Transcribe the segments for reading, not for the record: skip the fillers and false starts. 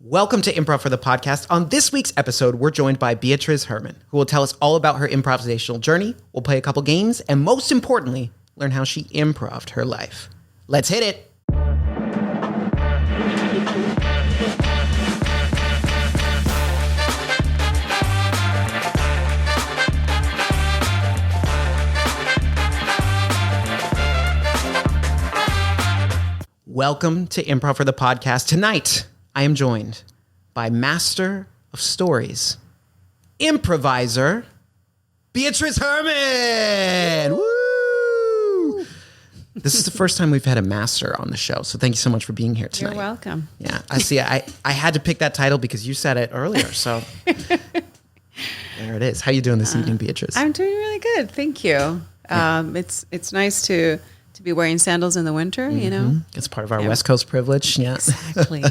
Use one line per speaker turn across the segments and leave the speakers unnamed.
Welcome to Improv for the Podcast. On this week's episode, we're joined by Beatriz Herman, who will tell us all about her improvisational journey. We'll play a couple games, and most importantly, learn how she improv'd her life. Let's hit it. Welcome to Improv for the Podcast. Tonight, I am joined by Master of Stories, improviser, Beatriz Herman. Woo! This is the first time we've had a master on the show, so thank you so much for being here tonight.
You're welcome.
Yeah, I see. I had to pick that title because you said it earlier, so there it is. How you doing this evening, Beatriz?
I'm doing really good, thank you. It's nice to be wearing sandals in the winter, you know?
It's part of our West Coast privilege. Yeah,
Exactly.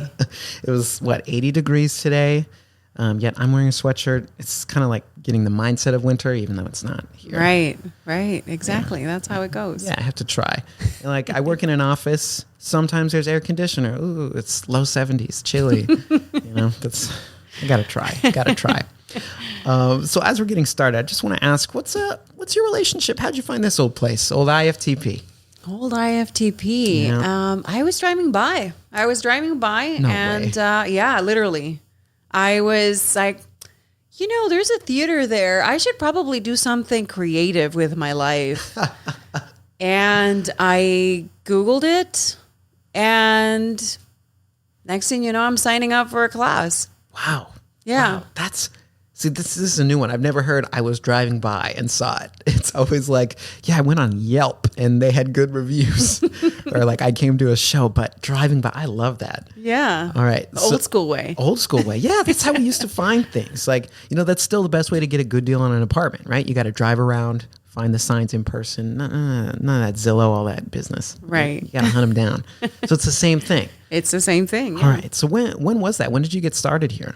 It was, 80 degrees today? Yet I'm wearing a sweatshirt. It's kind of like getting the mindset of winter, even though it's not here.
Right. Exactly. Yeah. That's how it goes.
Yeah, I have to try. And I work in an office. Sometimes there's air conditioner. Ooh, it's low 70s, chilly. I gotta try. So as we're getting started, I just want to ask, what's your relationship? How'd you find this old place, old IFTP?
Old IFTP.
Yeah.
I was driving by.
No
and
way.
literally. I was like, there's a theater there. I should probably do something creative with my life. And I Googled it. And next thing you know, I'm signing up for a class.
Wow.
Yeah.
Wow. This is a new one. I've never heard I was driving by and saw it. It's always like, I went on Yelp and they had good reviews. Or I came to a show, but driving by, I love that.
Yeah.
All right.
Old school way.
Old school way. Yeah, that's how we used to find things. That's still the best way to get a good deal on an apartment, right? You got to drive around, find the signs in person. None of that Zillow, all that business.
Right.
You got to hunt them down. So it's the same thing.
It's the same thing. Yeah.
All right. So when was that? When did you get started here?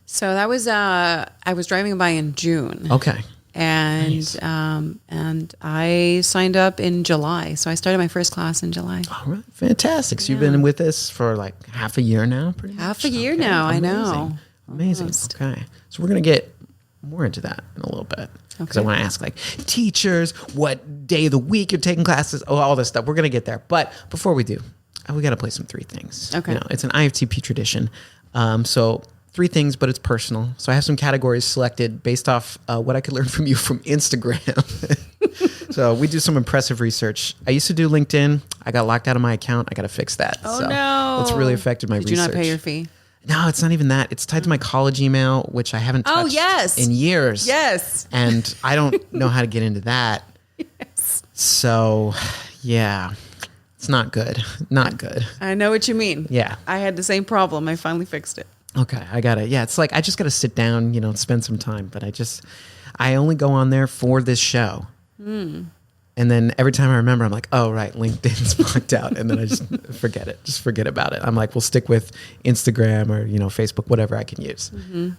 So that was I was driving by in June.
Okay.
And
Nice.
and I signed up in July. So I started my first class in July.
All right. Fantastic. So you've been with us for half a year now, pretty much?
Half a year now, I know.
Amazing.
Almost.
Okay. So we're going to get more into that in a little bit. Because I want to ask teachers, what day of the week you're taking classes, all this stuff. We're going to get there. But before we do, we got to play some three things.
Okay.
It's an IFTP tradition. So three things, but it's personal. So I have some categories selected based off what I could learn from you from Instagram. So we do some impressive research. I used to do LinkedIn. I got locked out of my account. I got to fix that.
Oh,
so
no.
That's really affected my research.
Did you not pay your fee?
No, it's not even that. It's tied to my college email, which I haven't touched in years.
Yes.
And I don't know how to get into that.
Yes.
So, yeah, it's not good. Not good.
I know what you mean.
Yeah.
I had the same problem. I finally fixed it.
Okay, I got it. Yeah, it's I just got to sit down, spend some time. But I only go on there for this show. And then every time I remember, I'm like, oh, right, LinkedIn's blocked out. And then I just forget it. Just forget about it. I'm like, we'll stick with Instagram or, Facebook, whatever I can use.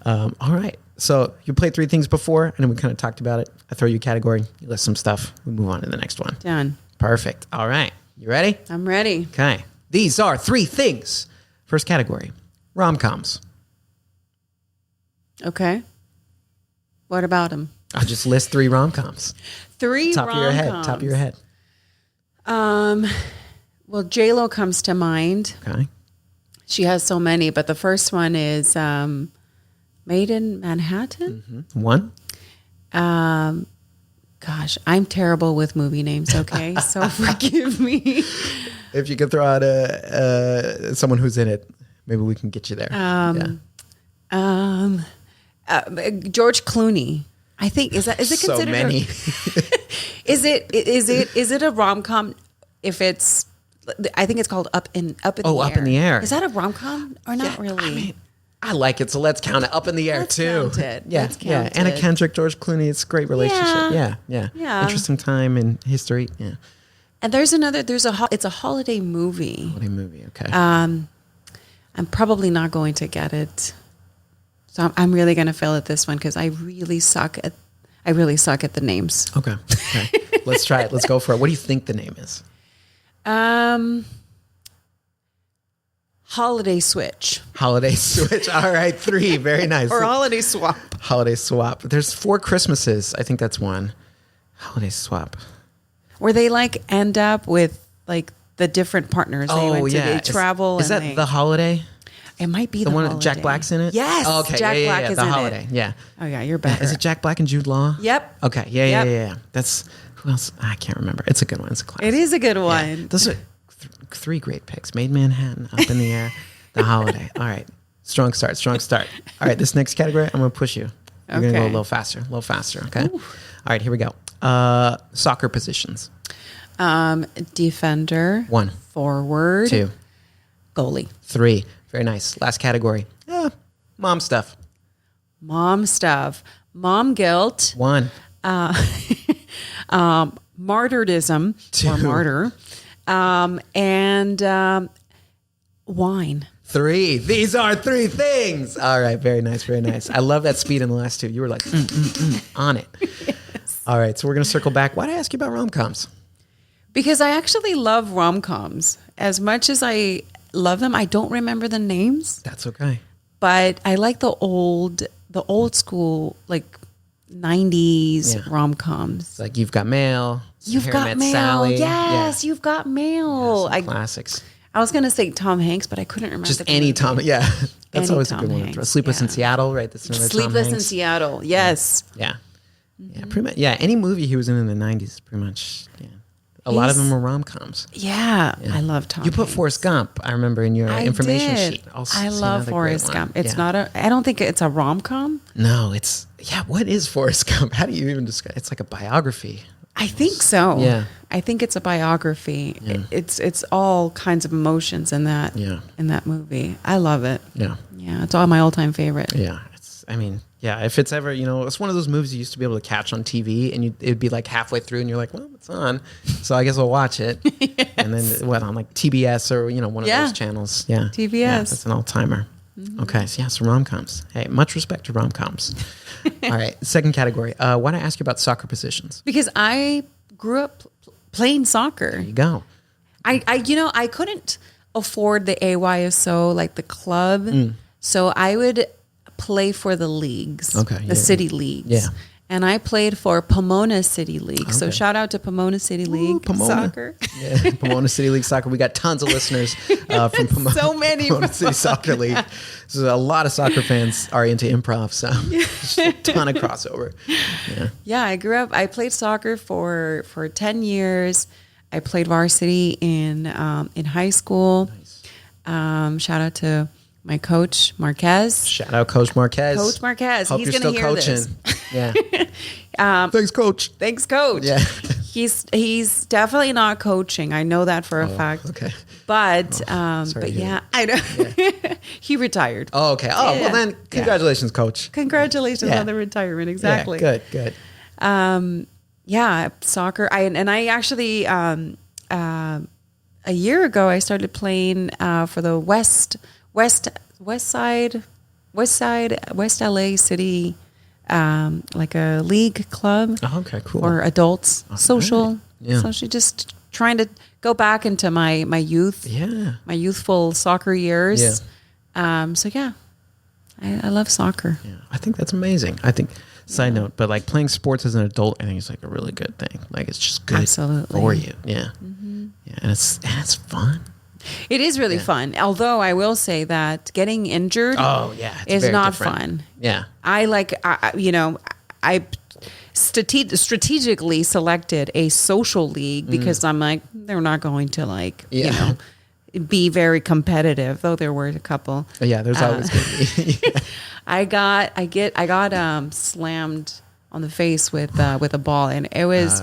All right. So you played three things before, and then we kind of talked about it. I throw you a category. You list some stuff. We move on to the next one.
Done.
Perfect. All right. You ready?
I'm ready.
Okay. These are three things. First category, rom-coms.
Okay. What about them?
I'll just list three rom-coms.
Three
Top
rom-coms.
of your head.
Well, J-Lo comes to mind.
Okay.
She has so many, but the first one is Made in Manhattan.
One.
Gosh, I'm terrible with movie names, okay? So forgive me.
If you could throw out someone who's in it, maybe we can get you there.
George Clooney. I think is it considered
so many?
Is it a rom-com if it's I think it's called Up in the Air.
Up in the Air.
Is that a rom-com or not really?
I like it, so let's count it. Up in the Air
Let's
too.
count it.
Yeah,
Let's
yeah.
count
Anna
it.
Kendrick, George Clooney. It's a great relationship. Yeah. Interesting time in history. Yeah.
And it's a holiday movie.
Holiday movie. Okay.
I'm probably not going to get it. So I'm really going to fail at this one because I really suck at the names.
Okay. Let's try it. Let's go for it. What do you think the name is?
Holiday switch.
Holiday switch. All right, 3. Very nice.
Or holiday swap.
Holiday swap. There's 4 Christmases. I think that's one. Holiday swap.
Where they like end up with like the different partners. They travel.
Is that The Holiday?
It might be
the one
Holiday.
Jack Black's in it?
Yes.
Oh, okay.
Jack Black is
The
in
Holiday.
it.
Yeah.
Oh yeah, you're better.
Is it Jack Black and Jude Law?
Yep.
Okay. Yeah. That's who else? I can't remember. It's a good one. It's a classic.
It is a good
Yeah.
one.
Those are 3 great picks. Made Manhattan, Up in the Air, The Holiday. All right. Strong start. All right. This next category, I'm going to push you. We're going to go a little faster. Okay. Ooh. All right. Here we go. Soccer positions.
Defender.
1.
Forward.
2.
Goalie.
3. Very nice. Last category. Mom stuff.
Mom stuff. Mom guilt.
1.
Martyrdism.
2.
Or martyr. And wine.
3. These are 3 things. All right. Very nice. I love that speed in the last 2. You were like on it. Yes. All right. So we're going to circle back. Why did I ask you about rom-coms?
Because I actually love rom-coms. As much as I love them, I don't remember the names.
That's okay.
But I like the old school, like 90s rom-coms.
It's like You've Got Mail.
You've Got Mail.
Sally.
Yes, You've Got Mail.
Classics.
I was going to say Tom Hanks, but I couldn't remember.
Just any Tom. Yeah. That's
Any
always
Tom
a good one.
Hanks,
Sleepless in Seattle, right? That's another
Sleepless
Tom
in
Hanks.
Seattle. Yes.
Yeah. Yeah. Pretty much. Yeah. Any movie he was in the 90s, pretty much. Yeah. A lot of them were rom-coms.
Yeah. I love Tom
You put
Hanks.
Forrest Gump, I remember, in your information
did.
sheet. Also,
I love Forrest Gump. It's not I don't think it's a rom-com.
No, it's, what is Forrest Gump? How do you even describe it? It's like a biography.
I think so.
Yeah.
I think it's a biography.
Yeah.
It's all kinds of emotions in that movie. I love it.
Yeah.
Yeah. It's all my all-time favorite.
Yeah. If it's ever, it's one of those movies you used to be able to catch on TV and it'd be like halfway through and you're like, well, it's on. So I guess I'll watch it. Yes. And then on like TBS or, one of those channels. Yeah.
TBS.
Yeah, that's an all-timer. Mm-hmm. Okay. So rom-coms. Hey, much respect to rom-coms. All right. Second category. Why don't I ask you about soccer positions?
Because I grew up playing soccer.
There you go.
I couldn't afford the AYSO, like the club. So I would play for the leagues, the city leagues. Yeah. And I played for Pomona City League. Okay. So shout out to Pomona City League Soccer.
Yeah, Pomona City League Soccer. We got tons of listeners from
so many
Pomona City Soccer League. So a lot of soccer fans are into improv. So just a ton of crossover.
Yeah, I grew up. I played soccer for 10 years. I played varsity in high school. Nice. Shout out to my coach, Marquez.
Shout out Coach Marquez.
Coach Marquez.
Hope
He's
you're
going to
still
hear
coaching.
this.
Yeah. Thanks, Coach.
Thanks, Coach.
Yeah.
He's definitely not coaching. I know that for a fact.
Okay.
But I know. Yeah. He retired.
Oh, okay. Oh, well then, congratulations, Coach.
Congratulations on the retirement. Exactly.
Yeah, good.
Soccer. I actually a year ago I started playing for the West Side West LA City, like a league club.
Oh, okay, cool.
For adults, social.
Right. Yeah.
So just trying to go back into my youth.
Yeah.
My youthful soccer years.
Yeah.
I love soccer.
Yeah. I think that's amazing. I think, side note, but like playing sports as an adult, I think it's like a really good thing. Like it's just good for you. Yeah. Mm-hmm. Yeah. And it's fun.
It is really fun. Although I will say that getting injured is not fun.
Yeah.
I strategically selected a social league because I'm like, they're not going to be very competitive, though there were a couple.
Yeah, there's always going to be.
I got slammed on the face with a ball, and it was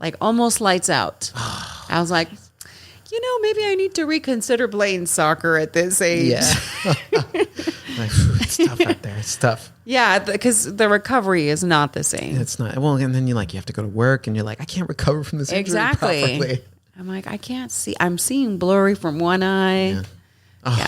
like almost lights out. I was like, maybe I need to reconsider playing soccer at this age.
Yeah. It's tough out there. It's tough.
Yeah, because the recovery is not the same.
It's not. Well, and then you have to go to work, and you're like, I can't recover from this injury properly.
I'm like, I can't see. I'm seeing blurry from one eye.
Yeah.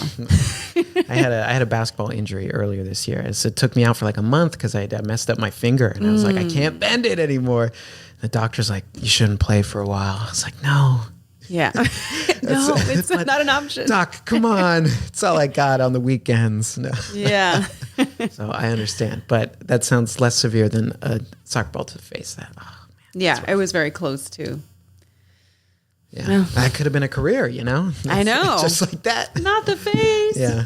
I had a basketball injury earlier this year. So it took me out for like a month because I messed up my finger, and I was like, I can't bend it anymore. The doctor's like, you shouldn't play for a while. I was like, no.
Yeah. No, it's not an option.
Doc, come on. It's all I got on the weekends. No.
Yeah.
So I understand, but that sounds less severe than a soccer ball to the face. That, oh man.
Yeah, it was very close too.
Yeah,
No.
that could have been a career, you know?
I know.
Just like that.
Not the face.
Yeah.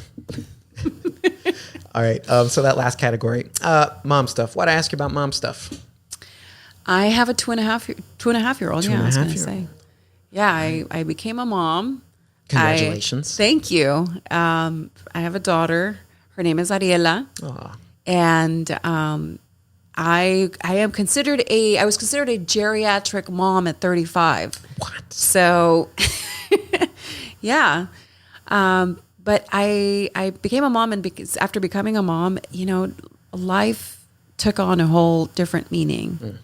All right. So that last category, mom stuff. Why'd I ask you about mom stuff?
I have a 2.5-year-old. Yeah, I was going to say.
Two-and-a-half-year-old.
Yeah, I became a mom.
Congratulations.
Thank you. I have a daughter. Her name is Ariela.
Aw.
And I was considered a geriatric mom at 35.
What?
So, yeah. But I became a mom, and because after becoming a mom, life took on a whole different meaning.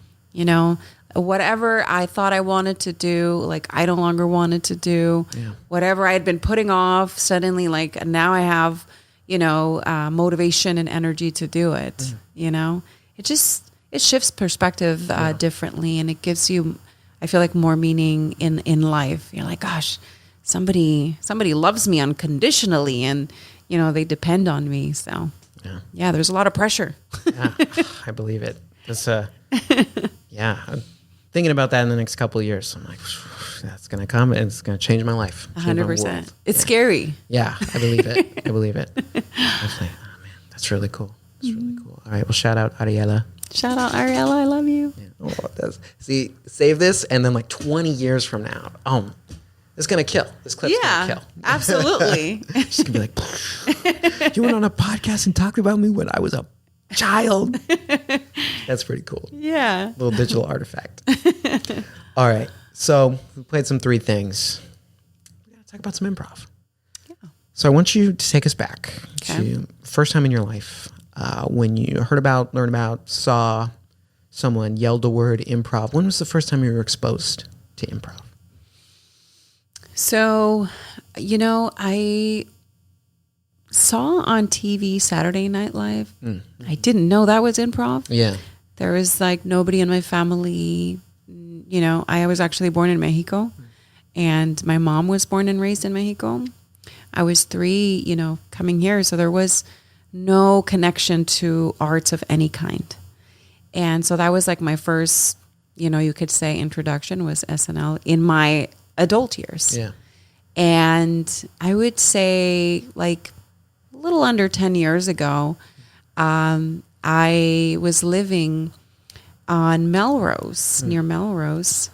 Whatever I thought I wanted to do, like I no longer wanted to do.
Yeah.
Whatever I had been putting off, suddenly, like now I have, motivation and energy to do it. It shifts perspective differently, and it gives you, I feel like, more meaning in life. You're like, gosh, somebody loves me unconditionally, and they depend on me. So yeah, there's a lot of pressure.
Yeah, I believe it. It's yeah. I'm thinking about that in the next couple of years. I'm like, that's gonna come, and it's gonna change my life.
100%. It's scary.
Yeah, I believe it. I believe it. I was like, oh man, that's really cool. That's really cool. All right, well, shout out Ariela.
Shout out Ariela, I love you.
Yeah. Oh, see, save this, and then like 20 years from now, it's gonna kill. This clip's gonna kill.
Absolutely.
She's gonna be like, you went on a podcast and talked about me when I was a child. That's pretty cool.
Yeah.
Little digital artifact. All right. So we played some 3 things. We gotta talk about some improv. Yeah. So I want you to take us back to first time in your life when you learned about, saw someone yelled the word improv. When was the first time you were exposed to improv?
So, I saw on TV Saturday Night Live. Mm-hmm. I didn't know that was improv.
Yeah.
There was like nobody in my family. I was actually born in Mexico, and my mom was born and raised in Mexico. I was 3, coming here. So there was no connection to arts of any kind. And so that was like my first, you could say introduction was SNL in my adult years.
Yeah.
And I would say like a little under 10 years ago, I was living on Melrose, near Melrose,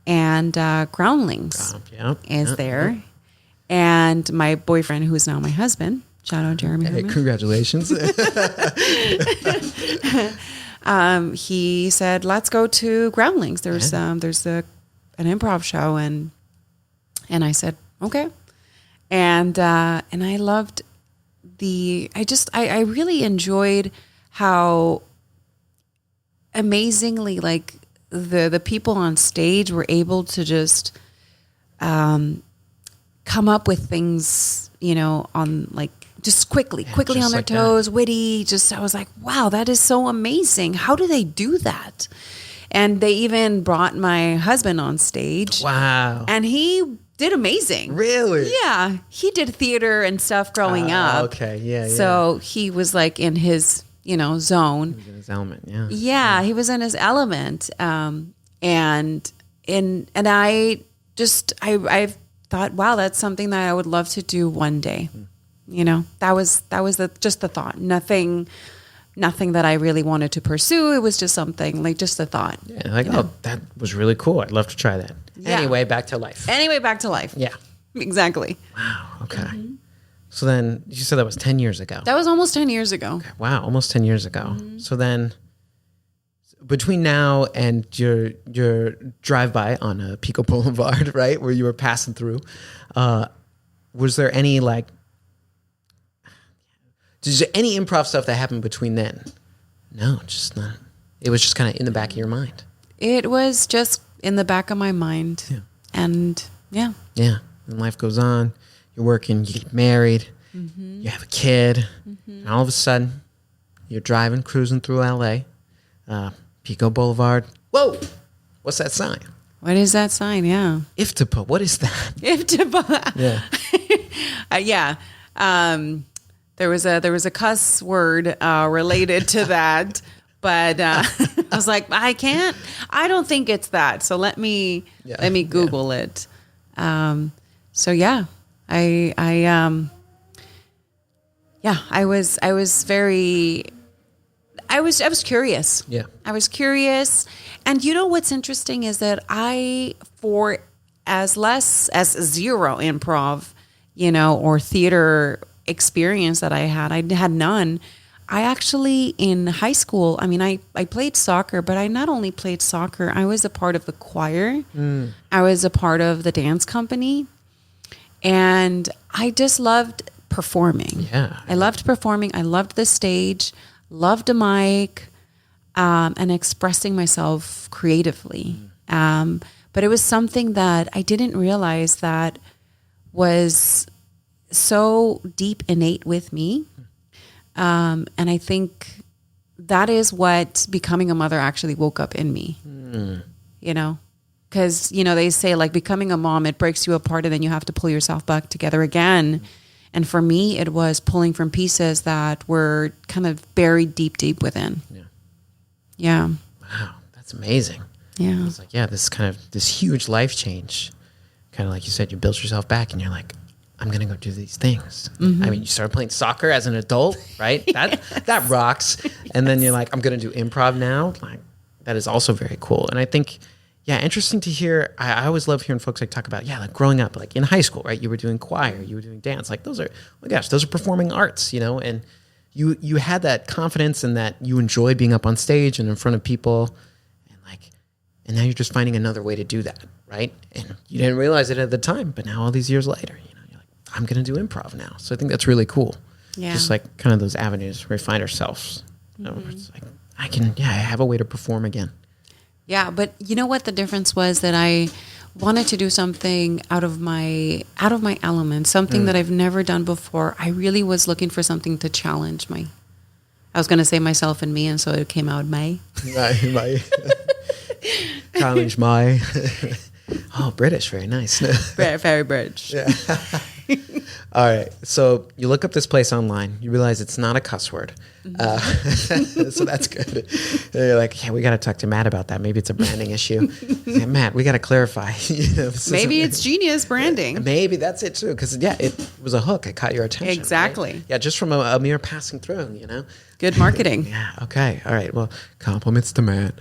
and Groundlings is there. And my boyfriend, who is now my husband, shout out Jeremy Herman.
Congratulations.
He said, let's go to Groundlings. There's an improv show. And I said, okay. And I loved I really enjoyed how amazingly like the people on stage were able to just come up with things, on like just quickly on their toes, witty. I was like, wow, that is so amazing. How do they do that? And they even brought my husband on stage.
Wow.
And he did amazing.
Really?
Yeah. He did theater and stuff growing up.
Okay. Yeah.
So he was like in his, zone.
He was in his element. Yeah.
Yeah. He was in his element. And I thought, wow, that's something that I would love to do one day. That was just the thought. Nothing that I really wanted to pursue. It was just something like just a thought.
Yeah, that was really cool. I'd love to try that. Yeah. Anyway, back to life.
Yeah, exactly.
Wow. Okay. Mm-hmm. So then you said that was 10 years ago.
That was almost 10 years ago.
Okay. Wow, almost 10 years ago. Mm-hmm. So then between now and your drive-by on Pico Boulevard, right, where you were passing through, was there any any improv stuff that happened between then? No, just not. It was just kind of in the back of your mind.
It was just in the back of my mind. Yeah. And yeah.
Yeah. And life goes on. You're working, you get married, you have a kid, and all of a sudden, you're cruising through LA, Pico Boulevard. Whoa! What's that sign?
What is that sign? Yeah.
IFTPA. What is that?
IMPROV'd.
Yeah.
Yeah. There was a cuss word related to that, but I was like, I don't think it's that. So let me Google it. So yeah, I was curious.
Yeah.
I was curious. And you know what's interesting is that for as zero improv, or theater experience that I had none. I actually, in high school, I played soccer, but I not only played soccer, I was a part of the choir. I was a part of the dance company. And I just loved performing.
Yeah.
I loved performing. I loved the stage, loved a mic, and expressing myself creatively. But it was something that I didn't realize that was so deep innate with me. And I think that is what becoming a mother actually woke up in me, because, they say like becoming a mom, it breaks you apart and then you have to pull yourself back together again. And for me, it was pulling from pieces that were kind of buried deep within. Yeah.
Wow. That's amazing.
Yeah.
It's like, this huge life change. Kind of like you said, you built yourself back and you're like, I'm going to go do these things. You started playing soccer as an adult, right? That rocks. And then you're like, I'm going to do improv now. Like, that is also very cool. And I think, interesting to hear. I always love hearing folks talk about, like growing up, like in high school, right? You were doing choir, you were doing dance. Like those are performing arts, and you had that confidence and that you enjoyed being up on stage and in front of people. And now you're just finding another way to do that, right? And you didn't realize it at the time, but now all these years later, you're like, I'm going to do improv now. So I think that's really cool.
Yeah.
Just like kind of those avenues where we find ourselves. It's like, I have a way to perform again.
Yeah, but you know what the difference was? That I wanted to do something out of my element, something that I've never done before. I really was looking for something to challenge I was going to say myself and me, and so it came out my.
Challenge my. Oh, British, very nice.
Very British.
Yeah. All right. So you look up this place online. You realize it's not a cuss word. So that's good. And you're like, we got to talk to Matt about that. Maybe it's a branding issue. Say, Matt, we got to clarify.
Maybe it's genius branding.
Maybe that's it too. Because it was a hook. It caught your attention.
Exactly.
Right? Yeah, just from a mere passing through,
Good marketing.
Yeah. Okay. All right. Well, compliments to Matt.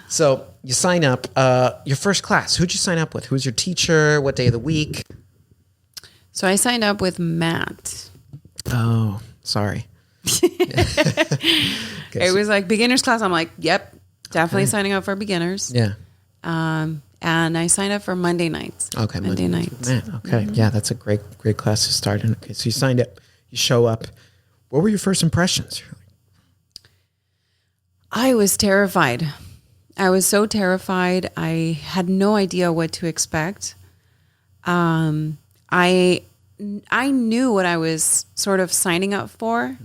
So you sign up. Your first class. Who'd you sign up with? Who's your teacher? What day of the week?
So I signed up with Matt.
Oh, sorry.
It was like beginner's class. I'm like, yep, definitely signing up for beginners.
Yeah.
And I signed up for Monday nights.
Okay.
Monday nights.
Man, okay. Yeah, that's a great class to start in. Okay, so you signed up. You show up. What were your first impressions?
I was terrified. I was so terrified. I had no idea what to expect. I knew what I was sort of signing up for,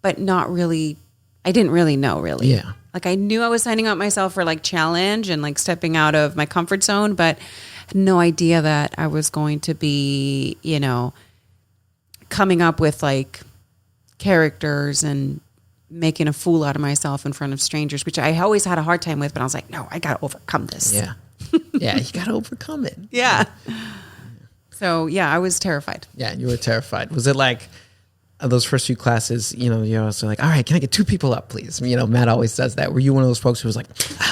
but not really. I didn't really know, really.
Yeah.
Like I knew I was signing up myself for like challenge and like stepping out of my comfort zone, but had no idea that I was going to be, coming up with like characters and making a fool out of myself in front of strangers, which I always had a hard time with, but I was like, no, I got to overcome this.
Yeah. Yeah, you got to overcome it.
Yeah. So, I was terrified.
Yeah, you were terrified. Was it like those first few classes, you're also like, all right, can I get 2 people up, please? Matt always does that. Were you one of those folks who was like,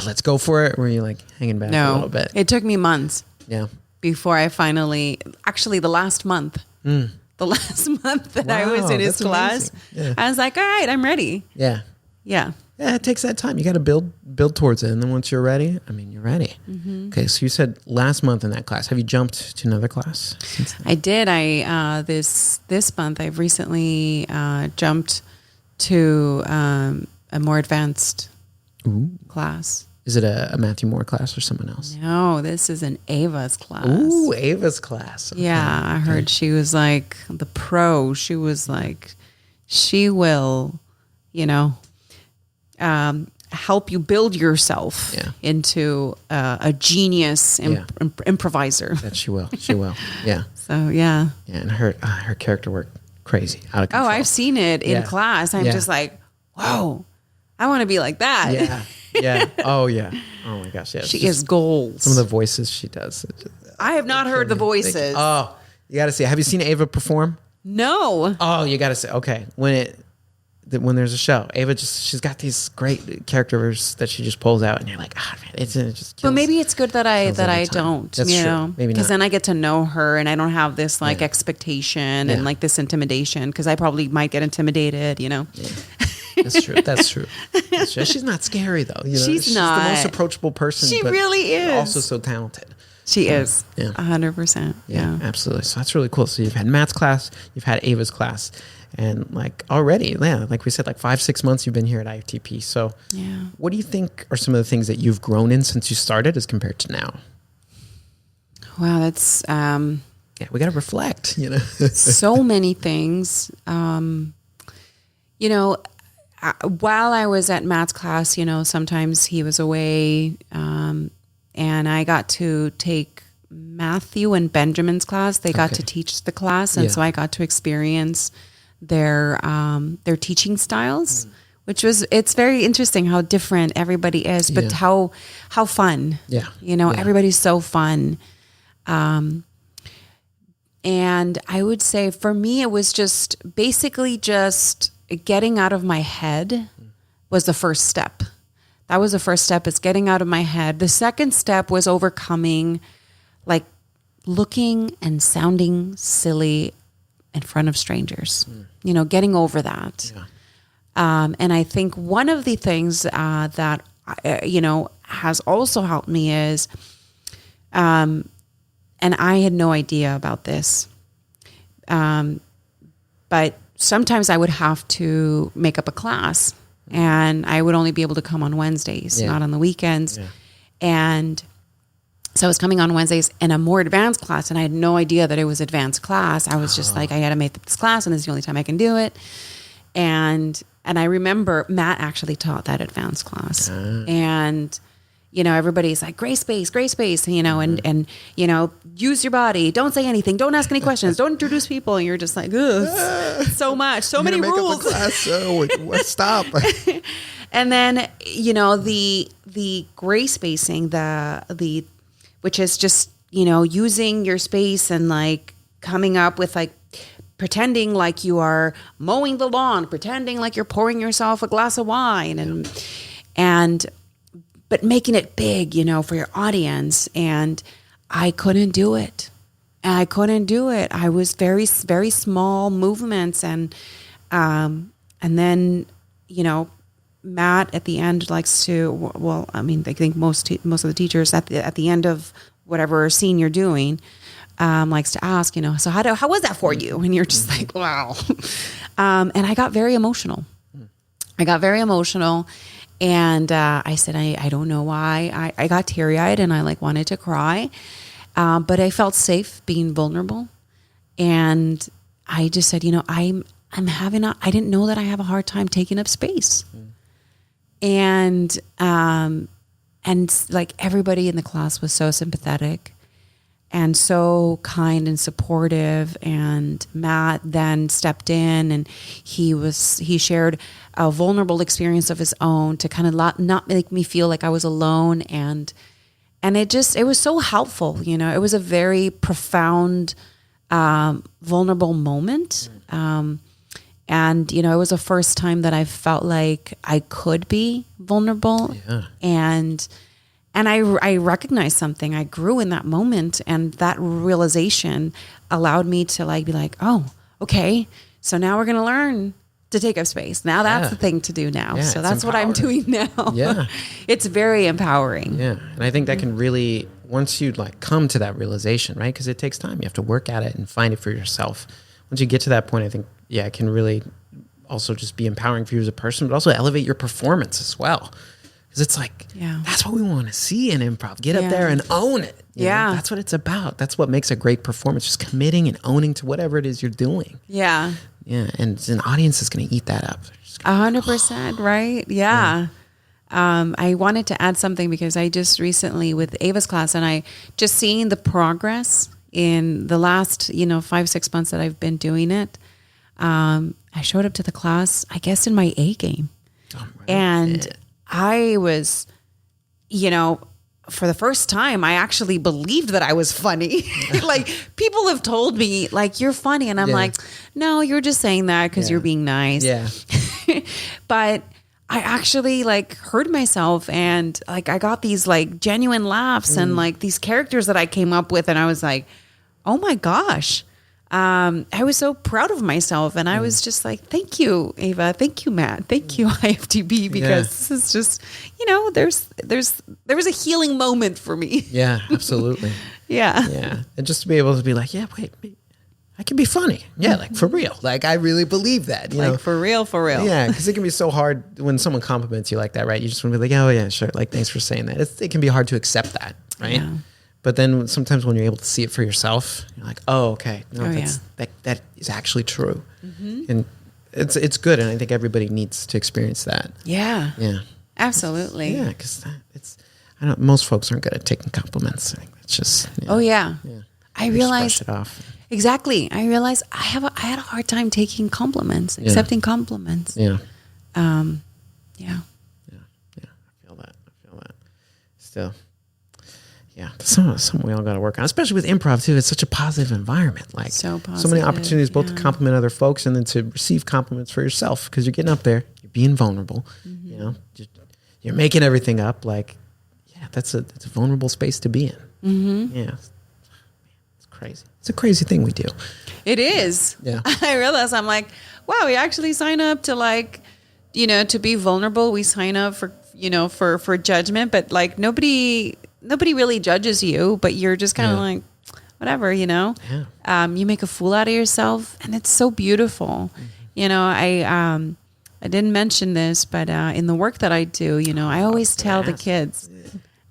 let's go for it? Or were you like hanging back a little bit?
It took me months.
Yeah.
Before I finally, actually the last month. The last month that I was in his class, I was like, all right, I'm ready.
Yeah.
Yeah.
Yeah, it takes that time. You got to build towards it. And then once you're ready, you're ready. Mm-hmm. Okay, so you said last month in that class. Have you jumped to another class since then?
I did. This month, I've recently jumped to a more advanced class.
Is it a Matthew Moore class or someone else?
No, this is an Ava's class.
Ooh, Ava's class. Okay.
Yeah, I heard she was like the pro. She was like, she will, help you build yourself into a genius improviser.
That she will. She will. Yeah.
So, yeah.
Yeah. And her character work, crazy, out of control.
Oh, I've seen it in class. I'm just like, whoa, I want to be like that.
Yeah. Yeah. Oh, yeah. Oh, my gosh. Yeah.
She is gold.
Some of the voices she does.
I have not heard the voices.
Oh, you got to see. Have you seen Ava perform?
No.
Oh, you got to say, okay. When there's a show, Ava she's got these great characters that she just pulls out, and you're like, man, it just kills.
But maybe it's good that I don't,
That's true. Maybe not.
Because then I get to know her, and I don't have this like expectation and like this intimidation, because I probably might get intimidated, Yeah.
That's true. That's true. She's not scary though.
She's not
the most approachable person.
She really is.
Also so talented.
She is.
Yeah.
100%. Yeah.
Absolutely. So that's really cool. So you've had Matt's class, you've had Ava's class, and like already, like we said, like 5-6 months you've been here at IFTP. So what do you think are some of the things that you've grown in since you started as compared to now?
Wow, that's
we got to reflect,
so many things. While I was at Matt's class, sometimes he was away, and I got to take Matthew and Benjamin's class. They got to teach the class, and so I got to experience their teaching styles, which it's very interesting how different everybody is, but how fun. Yeah. Everybody's so fun. And I would say for me, it was just basically just getting out of my head was the first step. That was the first step, is getting out of my head. The second step was overcoming, like, looking and sounding silly in front of strangers, getting over that. Yeah. And I think one of the things that, has also helped me is, and I had no idea about this, but sometimes I would have to make up a class, and I would only be able to come on Wednesdays, not on the weekends. Yeah. And so I was coming on Wednesdays in a more advanced class, and I had no idea that it was advanced class. I was just like, I got to make this class, and this is the only time I can do it. And I remember Matt actually taught that advanced class. And everybody's like, gray space, and use your body. Don't say anything. Don't ask any questions. Don't introduce people. And you're just like, ugh, so much, so many rules.
Stop.
And then, the gray spacing, the which is just, using your space and like coming up with like pretending like you are mowing the lawn, pretending like you're pouring yourself a glass of wine but making it big, for your audience. And I couldn't do it. I was very, very small movements. And then, Matt at the end likes to, I think most of the teachers at the end of whatever scene you're doing, likes to ask, so how was that for you? And you're just like, wow. And I got very emotional. And I said, I don't know why. I got teary-eyed and I wanted to cry. But I felt safe being vulnerable. And I just said, I didn't know that I have a hard time taking up space. And like everybody in the class was so sympathetic and so kind and supportive. And Matt then stepped in, and he shared a vulnerable experience of his own to kind of not make me feel like I was alone. And it was so helpful. It was a very profound, vulnerable moment. And, it was the first time that I felt like I could be vulnerable. Yeah. And I recognized something. I grew in that moment, and that realization allowed me to be like, oh, okay. So now we're going to learn to take up space. Now that's the thing to do now. Yeah, so that's what I'm doing now. Yeah. It's very empowering. Yeah. And I think that can really, once you come to that realization, right? Because it takes time. You have to work at it and find it for yourself. Once you get to that point, I think, it can really also just be empowering for you as a person, but also elevate your performance as well. Because it's that's what we want to see in improv. Get up there and own it. You know? That's what it's about. That's what makes a great performance, just committing and owning to whatever it is you're doing. Yeah. Yeah, and an audience is going to eat that up. 100%, right? Yeah. I wanted to add something because I just recently with Ava's class, and I just seeing the progress in the last, 5-6 months that I've been doing it. I showed up to the class, I guess, in my A game. Oh, right. And I was, for the first time, I actually believed that I was funny. Like, people have told me, like, you're funny. And I'm like, no, you're just saying that because you're being nice.
Yeah.
But I actually heard myself, and I got these genuine laughs and these characters that I came up with. And I was like, oh my gosh. I was so proud of myself, and I was just like, thank you, Ava. Thank you, Matt. Thank you, IFTB, because this is just, there was a healing moment for me.
Yeah, absolutely.
Yeah.
And just to be able to be like, wait, I can be funny. Yeah, for real. I really believe that. You know?
For real.
Yeah, because it can be so hard when someone compliments you like that, right? You just want to be like, oh yeah, sure. Thanks for saying that. It can be hard to accept that, right? Yeah. But then sometimes when you're able to see it for yourself, you're like, oh, okay. No, that is actually true. Mm-hmm. And it's good. And I think everybody needs to experience that.
Yeah.
Yeah.
Absolutely.
Yeah, because most folks aren't good at taking compliments. It's just,
oh, yeah. I realized.
Brush it off.
Exactly. I realized I had a hard time taking compliments, accepting compliments.
Yeah.
Yeah.
Yeah. I feel that. Still. Yeah, something we all got to work on, especially with improv too. It's such a positive environment,
so positive,
so many opportunities both to compliment other folks and then to receive compliments for yourself because you're getting up there, you're being vulnerable, you're making everything up. That's a vulnerable space to be in. Mm-hmm. Yeah, it's crazy. It's a crazy thing we do.
It is.
Yeah,
I realize I'm like, wow, we actually sign up to to be vulnerable. We sign up for judgment, but nobody really judges you, but you're just kind of whatever, Yeah. You make a fool out of yourself, and it's so beautiful. Mm-hmm. I didn't mention this, but in the work that I do, I always tell the kids,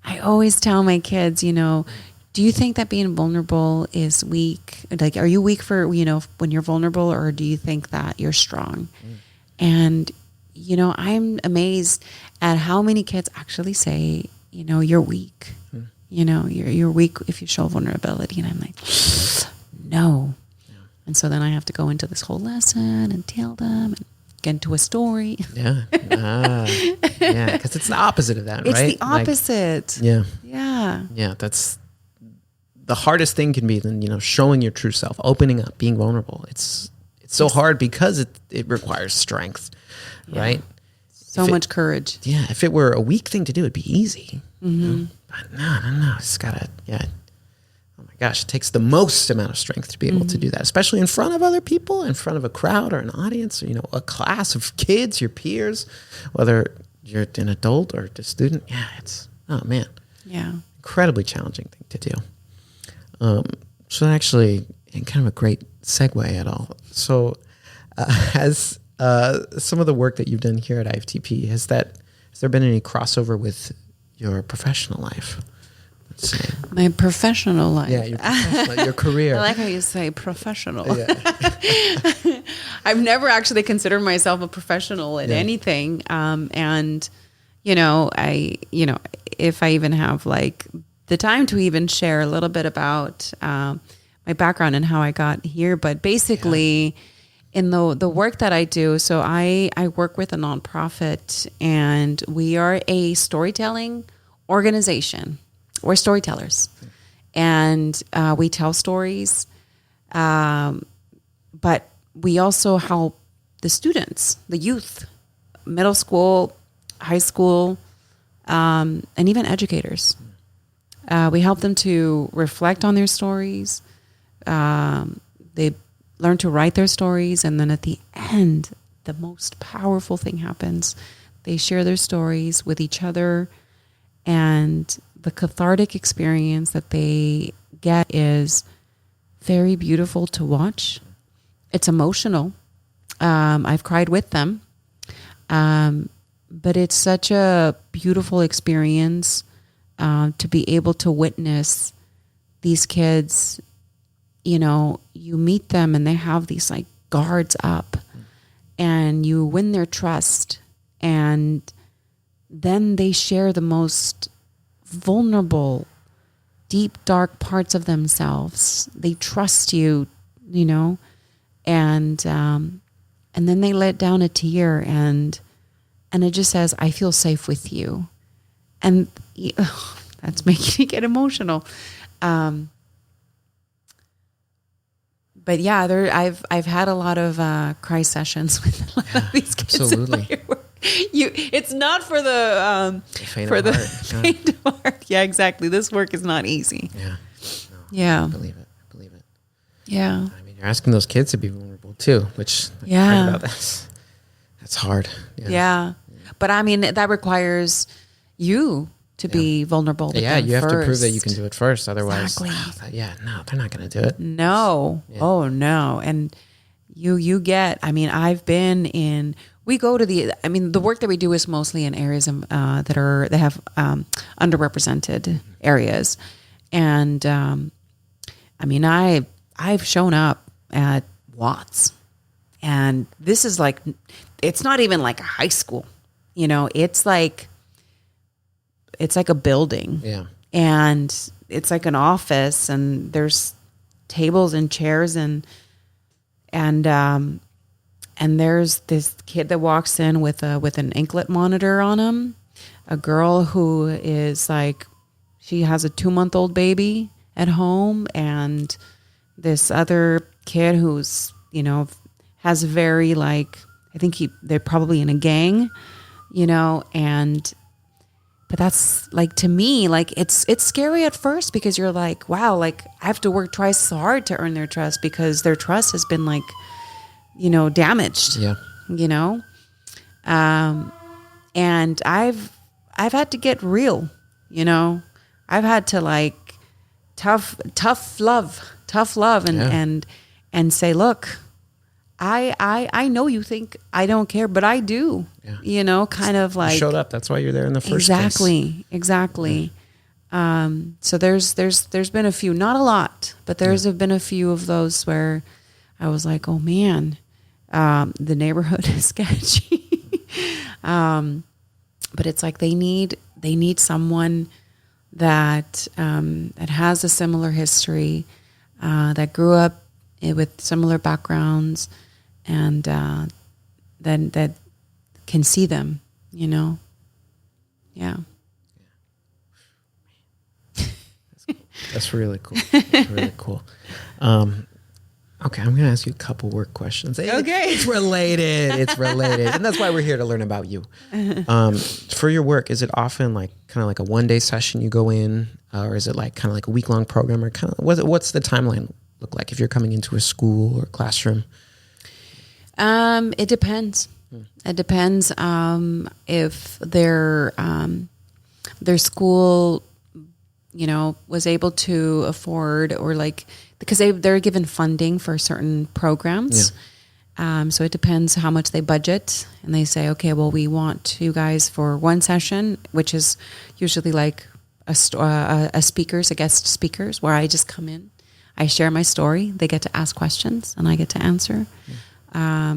I always tell my kids, do you think that being vulnerable is weak? Are you weak for, when you're vulnerable, or do you think that you're strong? Mm. And, I'm amazed at how many kids actually say, you're weak. You're weak if you show vulnerability. And I'm like, no. Yeah. And so then I have to go into this whole lesson and tell them and get into a story. Yeah.
Because it's the opposite of that, right?
It's the opposite.
Yeah. That's the hardest thing can be then, showing your true self, opening up, being vulnerable. It's so hard because it requires strength, right?
So much courage.
Yeah. If it were a weak thing to do, it'd be easy. Mm-hmm. But no. It's gotta, oh my gosh, it takes the most amount of strength to be able to do that, especially in front of other people, in front of a crowd or an audience, or, a class of kids, your peers, whether you're an adult or a student. Yeah, incredibly challenging thing to do. So actually, kind of a great segue at all. So as some of the work that you've done here at IFTP, has there been any crossover with your professional life? Let's see.
My professional life.
Yeah, your career.
I like how you say professional. Yeah. I've never actually considered myself a professional in anything. And, if I even have the time to even share a little bit about my background and how I got here. But basically, in the work that I do, so I work with a nonprofit, and we are a storytelling organization. We're storytellers, and we tell stories, but we also help the students, the youth, middle school, high school, and even educators. We help them to reflect on their stories. They learn to write their stories, and then at the end, the most powerful thing happens. They share their stories with each other, and the cathartic experience that they get is very beautiful to watch. It's emotional. I've cried with them, but it's such a beautiful experience to be able to witness these kids. You meet them and they have these guards up, and you win their trust, and then they share the most vulnerable, deep, dark parts of themselves. They trust you, you know, and then they let down a tear, and it just says, "I feel safe with you," and that's making me get emotional. But yeah, I've had a lot of cry sessions with a lot of these kids.
Absolutely.
It's not for the
faint
for
of
the
heart.
faint of heart. Yeah, exactly. This work is not easy.
Yeah. No,
Yeah.
I believe it.
Yeah.
I mean, you're asking those kids to be vulnerable too, which
Yeah.
about this. That's hard.
Yeah. But I mean, that requires you to be vulnerable. With them
You have to prove that
first.
you can do it first. Otherwise,
Exactly.
no, they're not going to do it.
No.
Yeah.
Oh no. And you get, I mean, we go to the work that we do is mostly in areas that have underrepresented areas. And, I mean, I've shown up at Watts, and this is like, it's not even like a high school, you know, it's like a building.
Yeah.
And it's like an office, and there's tables and chairs, and there's this kid that walks in with an anklet monitor on him, a girl who is like, she has a 2-month-old baby at home, and this other kid who's, you know, has very like, I think they're probably in a gang, you know, but that's like, to me, like it's scary at first, because you're like, wow, like I have to work twice as hard to earn their trust, because their trust has been like, you know, damaged.
Yeah.
You know? And I've had to get real, you know. I've had to like tough love and say, look, I know you think I don't care, but I do.
Yeah.
You know, kind of like,
You showed up. That's why you're there in the first place.
Exactly. So there's been a few, not a lot, but have been a few of those where I was like, oh man, the neighborhood is sketchy. But it's like they need someone that has a similar history, that grew up with similar backgrounds, and then that can see them, you know. Yeah.
That's really cool. That's really cool. Okay, I'm going to ask you a couple work questions.
Okay.
It's related. And that's why we're here, to learn about you. For your work, is it often like kind of like a one-day session you go in, or is it like kind of like a week-long program, or kind of what's the timeline look like if you're coming into a school or classroom?
It depends. It depends if their school, you know, was able to afford, or like, because they're given funding for certain programs. Yeah. So it depends how much they budget, and they say, okay, well, we want you guys for one session, which is usually like a guest speakers, where I just come in, I share my story, they get to ask questions, and I get to answer. Yeah.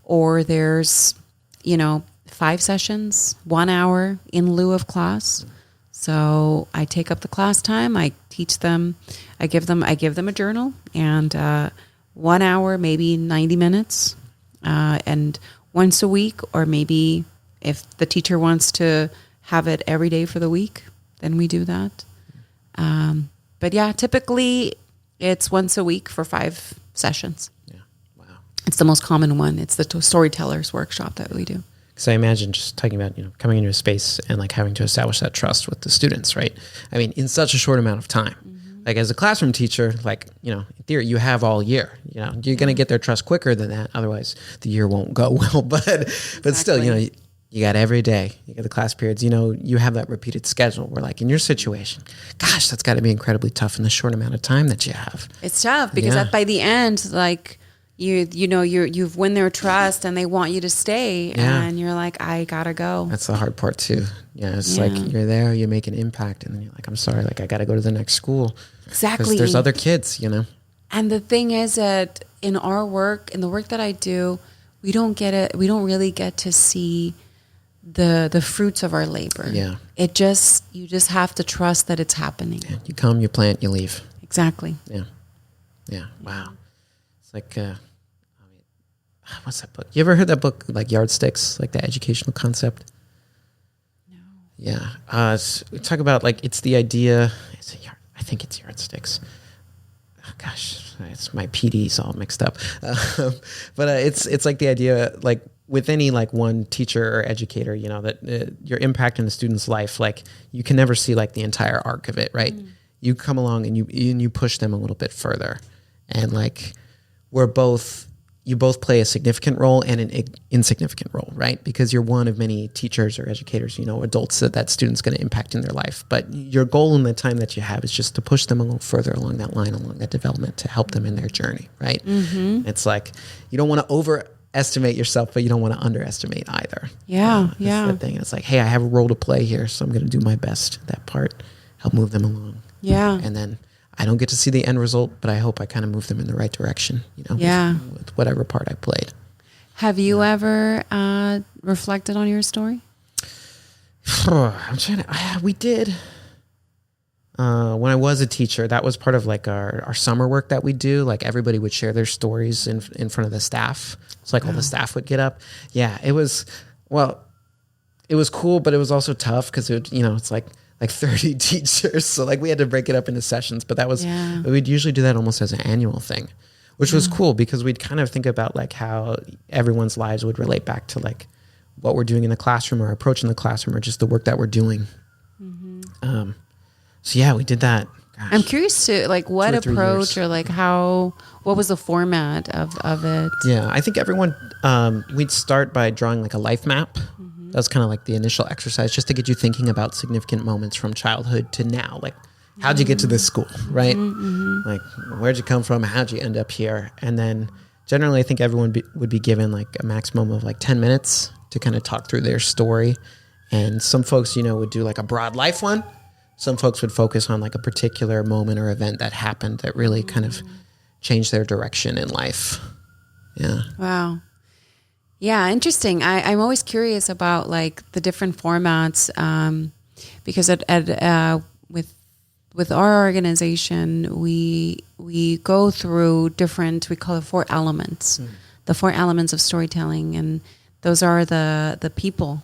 Or there's, you know, 5 sessions, 1 hour in lieu of class. So I take up the class time. I teach them. I give them a journal, and 1 hour, maybe 90 minutes, and once a week, or maybe if the teacher wants to have it every day for the week, then we do that. But yeah, typically it's once a week for 5 sessions.
Yeah, wow.
It's the most common one. It's the storytellers workshop that we do.
Because I imagine just talking about, you know, coming into a space and like having to establish that trust with the students, right? I mean, in such a short amount of time. Mm-hmm. Like as a classroom teacher, like, you know, in theory, you have all year. You know, you're going to get their trust quicker than that. Otherwise, the year won't go well. But still, you know, you got every day. You got the class periods. You know, you have that repeated schedule. Where like in your situation, gosh, that's got to be incredibly tough in the short amount of time that you have.
It's tough because by the end, like, you've won their trust, and they want you to stay, and you're like, I gotta go.
That's the hard part too. Yeah, it's like you're there, you make an impact, and then you're like, I'm sorry, like I gotta go to the next school.
Exactly.
Because there's other kids, you know.
And the thing is that in our work, in the work that I do, we don't really get to see the fruits of our labor.
Yeah.
You just have to trust that it's happening.
Yeah. You come, you plant, you leave.
Exactly.
Yeah. Yeah. Wow. It's like, what's that book? You ever heard that book, like Yardsticks, like the educational concept?
No.
Yeah. We talk about like, it's the idea, I think it's Yardsticks. Oh, gosh, it's my PD's all mixed up. But it's like the idea, like with any like one teacher or educator, you know, that your impact in the student's life, like you can never see like the entire arc of it, right? You come along and you push them a little bit further, and like you both play a significant role and an insignificant role, right? Because you're one of many teachers or educators, you know, adults that student's going to impact in their life. But your goal in the time that you have is just to push them a little further along that line, along that development, to help them in their journey, right? Mm-hmm. It's like you don't want to overestimate yourself, but you don't want to underestimate either.
Yeah,
That's the thing. It's like, hey, I have a role to play here, so I'm going to do my best. That part, help move them along.
Yeah.
And then I don't get to see the end result, but I hope I kind of move them in the right direction, you know, with whatever part I played.
Have you ever reflected on your story?
I'm trying to, we did. When I was a teacher, that was part of like our summer work that we do. Like everybody would share their stories in front of the staff. It's like all the staff would get up. Yeah, it was cool, but it was also tough because it's like 30 teachers. So like we had to break it up into sessions, but we'd usually do that almost as an annual thing, which was cool because we'd kind of think about like how everyone's lives would relate back to like what we're doing in the classroom or approaching the classroom or just the work that we're doing. Mm-hmm. So yeah, we did that. Gosh,
I'm curious to like what approach or like what was the format of it?
Yeah, I think everyone, we'd start by drawing like a life map. That's kind of like the initial exercise, just to get you thinking about significant moments from childhood to now. Like, how'd you get to this school, right? Mm-hmm. Like, where'd you come from? How'd you end up here? And then generally, I think everyone would be given like a maximum of like 10 minutes to kind of talk through their story. And some folks, would do like a broad life one. Some folks would focus on like a particular moment or event that happened that really kind of changed their direction in life. Yeah.
Wow. Yeah, interesting. I'm always curious about like the different formats because with our organization we go through different, we call it 4 elements, the 4 elements of storytelling, and those are the people.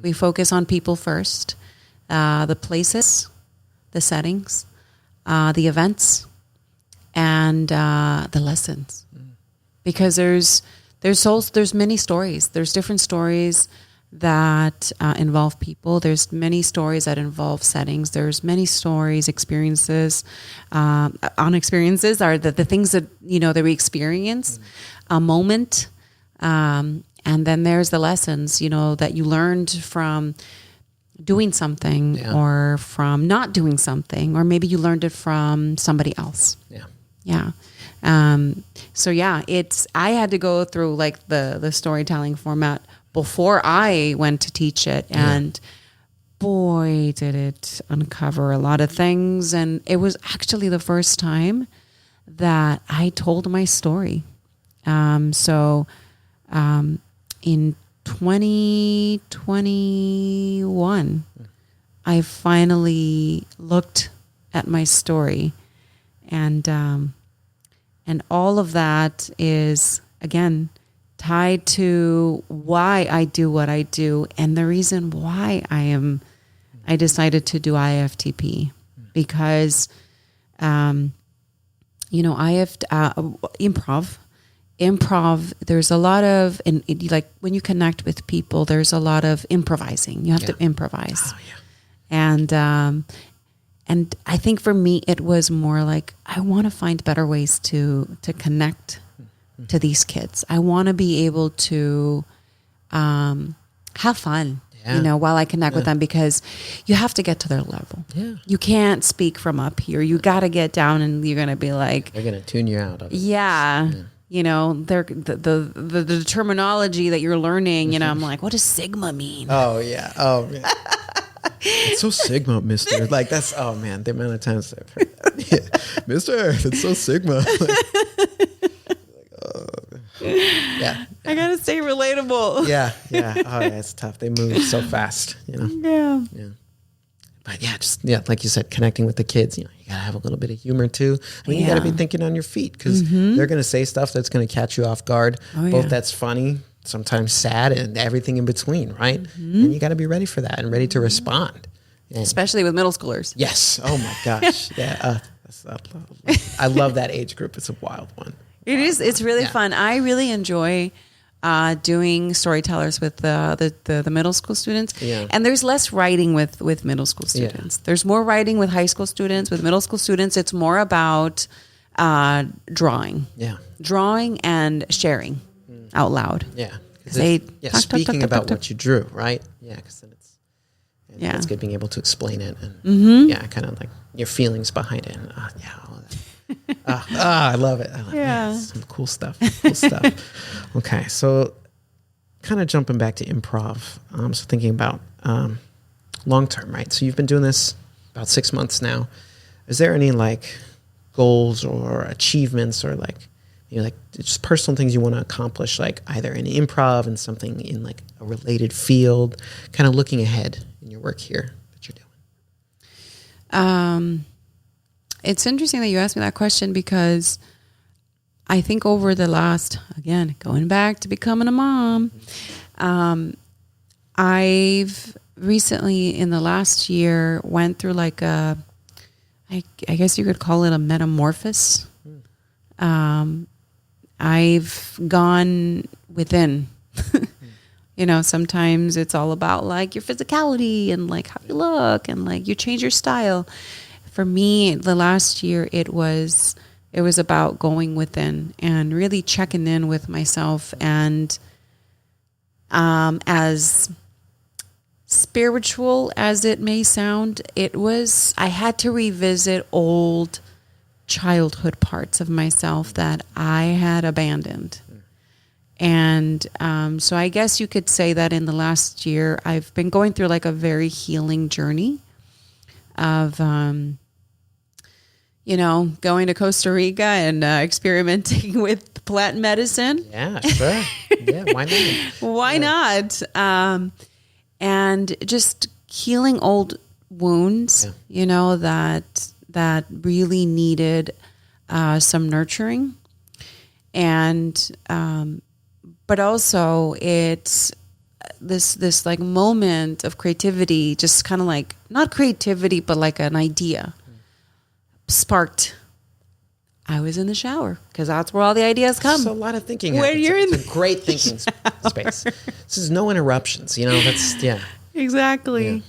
We focus on people first, the places, the settings, the events, and the lessons, because there's many stories. There's different stories that involve people. There's many stories that involve settings. There's many stories, experiences. On experiences are the things that that we experience, a moment, and then there's the lessons that you learned from doing something or from not doing something, or maybe you learned it from somebody else. Yeah. So yeah, I had to go through like the storytelling format before I went to teach it, and boy, did it uncover a lot of things. And it was actually the first time that I told my story. In 2021, I finally looked at my story, and all of that is, again, tied to why I do what I do and the reason why I decided to do IFTP, because, improv, there's a lot of, like when you connect with people, there's a lot of improvising. You have to improvise. Oh, yeah. And I think for me, it was more like, I want to find better ways to connect to these kids. I want to be able to have fun, while I connect with them, because you have to get to their level. Yeah. You can't speak from up here. You got to get down, and you're going to be like...
They're going to tune you out.
Yeah. They're the terminology that you're learning, I'm like, what does Sigma mean?
Oh, yeah. Oh, man. It's so Sigma, mister. Like, that's, oh, man, the amount of times I've heard that. Yeah. Mister, it's so Sigma. Yeah.
I gotta stay relatable.
Yeah. Oh, yeah, it's tough. They move so fast,
Yeah.
But like you said, connecting with the kids, you gotta have a little bit of humor too. I mean, you gotta be thinking on your feet because they're gonna say stuff that's gonna catch you off guard. Both that's funny, sometimes sad, and everything in between, right? And you gotta be ready for that and ready to respond. And
especially with middle schoolers.
Yes. Oh my gosh. Yeah. I love that age group. It's a wild one.
It is. It's really fun. I really enjoy doing storytellers with the middle school students.
Yeah.
And there's less writing with middle school students. There's more writing with high school students. With middle school students, it's more about drawing.
Yeah.
Drawing and sharing out loud.
Yeah.
Speaking
about what you drew, right? Yeah. Because then it's good being able to explain it and kind of like your feelings behind it. And, all of that. I love it. Some cool stuff. Okay, so kind of jumping back to improv. So thinking about long term, right? So you've been doing this about 6 months now. Is there any like goals or achievements or like just personal things you want to accomplish, like either in improv and something in like a related field, kind of looking ahead in your work here that you're doing?
It's interesting that you asked me that question because I think over the last, again, going back to becoming a mom, I've recently in the last year went through like I guess you could call it a metamorphosis. I've gone within. Sometimes it's all about like your physicality and like how you look and like you change your style. For me, the last year, it was about going within and really checking in with myself. And as spiritual as it may sound, I had to revisit old childhood parts of myself that I had abandoned. And so I guess you could say that in the last year, I've been going through like a very healing journey of, going to Costa Rica and experimenting with plant medicine.
Yeah, sure. Yeah, why not?
Why not? And just healing old wounds, that really needed some nurturing. And, but also it's this like moment of creativity, just kind of like, not creativity, but like an idea sparked. I was in the shower because that's where all the ideas come.
So a lot of thinking.
When you're
it's a great thinking space. This is no interruptions, that's,
Exactly. Yeah.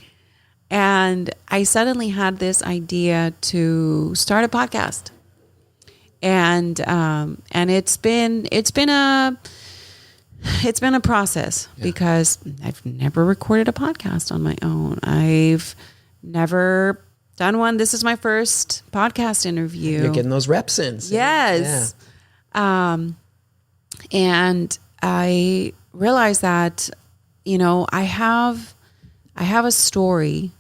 And I suddenly had this idea to start a podcast. And it's been a process because I've never recorded a podcast on my own. I've never done one. This is my first podcast interview.
You're getting those reps in.
Yes. Yeah. And I realized that, I have a story.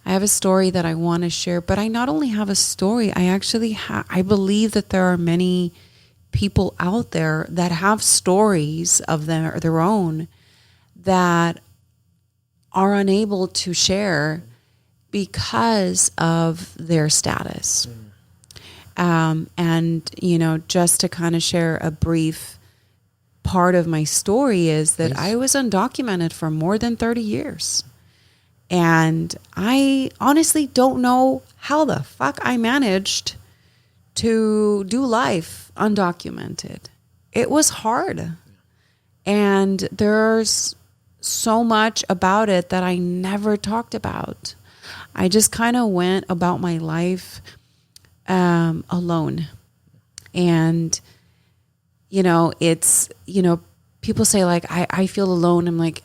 I have a story that I want to share, but I not only have a story, I actually I believe that there are many people out there that have stories of their own that are unable to share because of their status. And, just to kind of share a brief part of my story is that I was undocumented for more than 30 years. And I honestly don't know how the fuck I managed to do life undocumented. It was hard. And there's so much about it that I never talked about. I just kind of went about my life alone. And, it's, people say like, I feel alone. I'm like,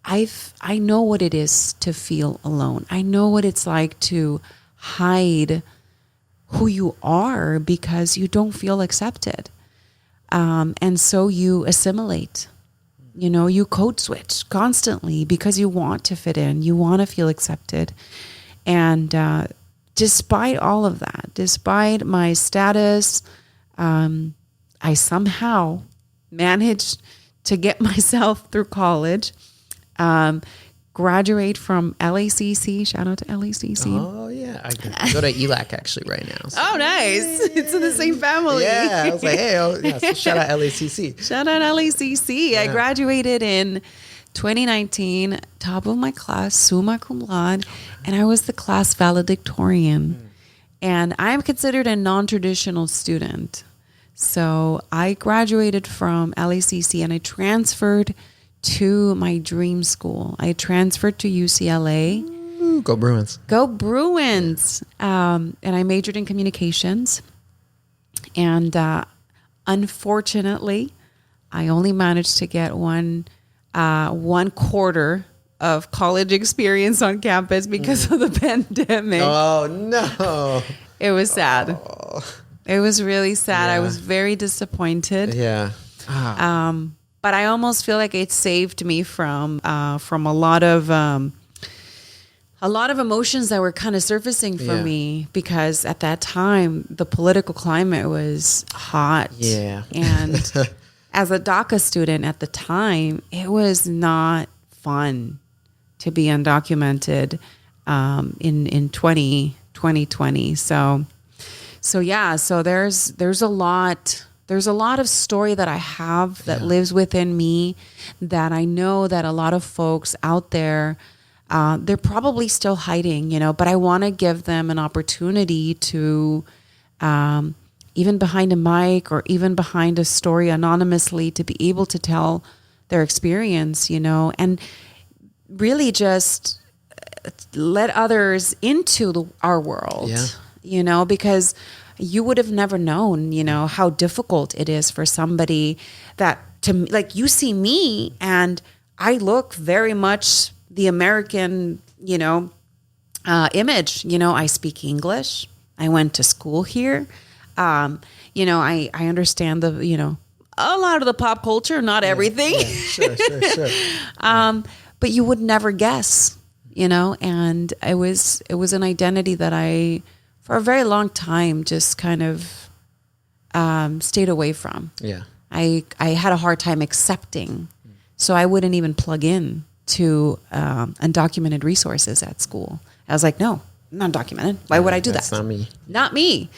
I know what it is to feel alone. I know what it's like to hide who you are because you don't feel accepted. And so you assimilate, you code switch constantly because you want to fit in, you want to feel accepted. And despite all of that, despite my status, I somehow managed to get myself through college, graduate from LACC. Shout out to LACC.
Oh yeah, I go to ELAC actually right now. So.
Oh, nice! It's in the same family.
Yeah, I was like, hey, so shout out LACC.
Shout out LACC. Yeah. I graduated in 2019, top of my class, summa cum laude, and I was the class valedictorian. And I'm considered a non-traditional student. So I graduated from LACC and I transferred to my dream school. I transferred to UCLA.
Ooh, go Bruins.
Go Bruins. And I majored in communications. And unfortunately, I only managed to get one quarter of college experience on campus because of the pandemic.
Oh, no.
It was sad.
Oh.
It was really sad.
Yeah.
I was very disappointed.
Yeah.
But I almost feel like it saved me from a lot of emotions that were kind of surfacing for me, because at that time the political climate was hot.
Yeah.
And as a DACA student at the time, it was not fun to be undocumented in 2020. So there's a lot of story that I have that lives within me, that I know that a lot of folks out there, they're probably still hiding, but I want to give them an opportunity to, even behind a mic or even behind a story anonymously, to be able to tell their experience, and really just let others into our world, because you would have never known, how difficult it is for somebody that, like, you see me and I look very much the American, image. I speak English. I went to school here. I understand a lot of the pop culture, not everything.
Yeah, sure.
But you would never guess, and it was an identity that I, for a very long time, just kind of stayed away from.
Yeah.
I had a hard time accepting, so I wouldn't even plug in to undocumented resources at school. I was like, no, I'm not undocumented. Why would I do that?
That's not me.
Not me.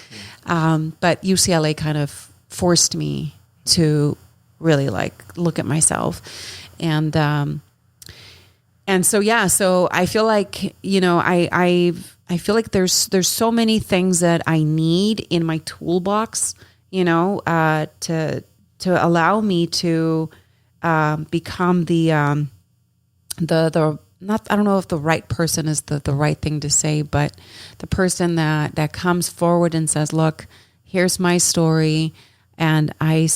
But UCLA kind of forced me to really look at myself. And so I feel like, I feel like there's so many things that I need in my toolbox, to allow me to become the not, I don't know if the right person is the right thing to say, but the person that comes forward and says, look, here's my story, and I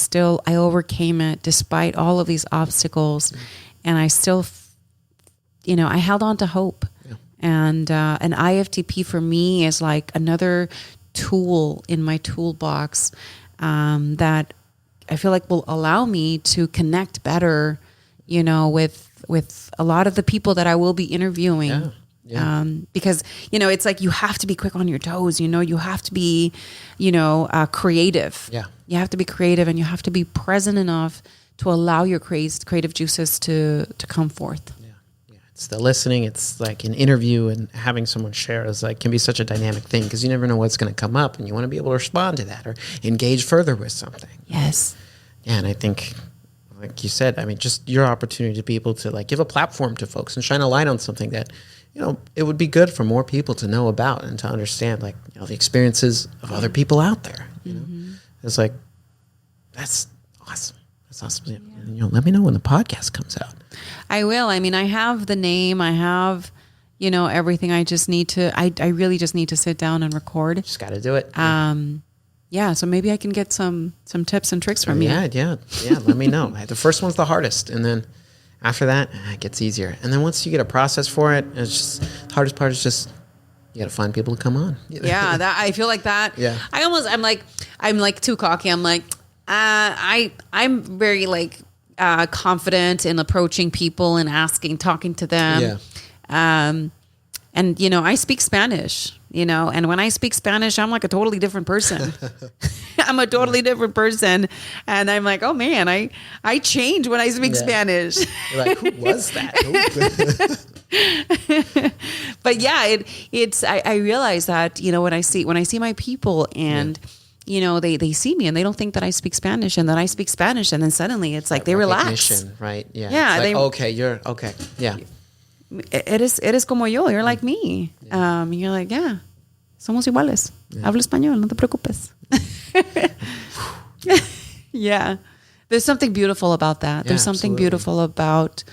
overcame it despite all of these obstacles, and I still, I held on to hope. And an IFTP for me is like another tool in my toolbox that I feel like will allow me to connect better, with a lot of the people that I will be interviewing. Yeah. Because, it's like you have to be quick on your toes, you have to be, creative. Yeah. You have to be creative, and you have to be present enough to allow your creative juices to come forth.
It's the listening. It's like an interview, and having someone share can be such a dynamic thing, because you never know what's going to come up, and you want to be able to respond to that or engage further with something.
Yes.
Yeah, and I think, like you said, just your opportunity to be able to give a platform to folks and shine a light on something that, it would be good for more people to know about and to understand, the experiences of other people out there. It's like, that's awesome. That's awesome. Yeah. Let me know when the podcast comes out.
I will. I have the name. I have, everything. I just need to, I really just need to sit down and record.
Just got to do it.
Yeah. So maybe I can get some tips and tricks from you.
Yeah. Let me know. The first one's the hardest. And then after that, it gets easier. And then once you get a process for it, it's just, the hardest part is just, you got to find people to come on.
Yeah. I feel like that.
Yeah.
I'm like too cocky. I'm like, I'm very confident in approaching people and talking to them.
Yeah.
And I speak Spanish, and when I speak Spanish, I'm like a totally different person. I'm a totally different person. And I'm like, oh man, I change when I speak Spanish.
You're like, who was that?
But yeah, I realize that, when I see my people and, they see me and they don't think that I speak Spanish and then I speak Spanish. And then suddenly it's like they relax.
Right. Yeah.
Yeah.
It's like, okay. You're okay. Yeah.
It is como yo. You're like me. You're like, yeah, somos iguales. Hablo español. No te preocupes. Yeah. There's something beautiful about that. There's something beautiful about,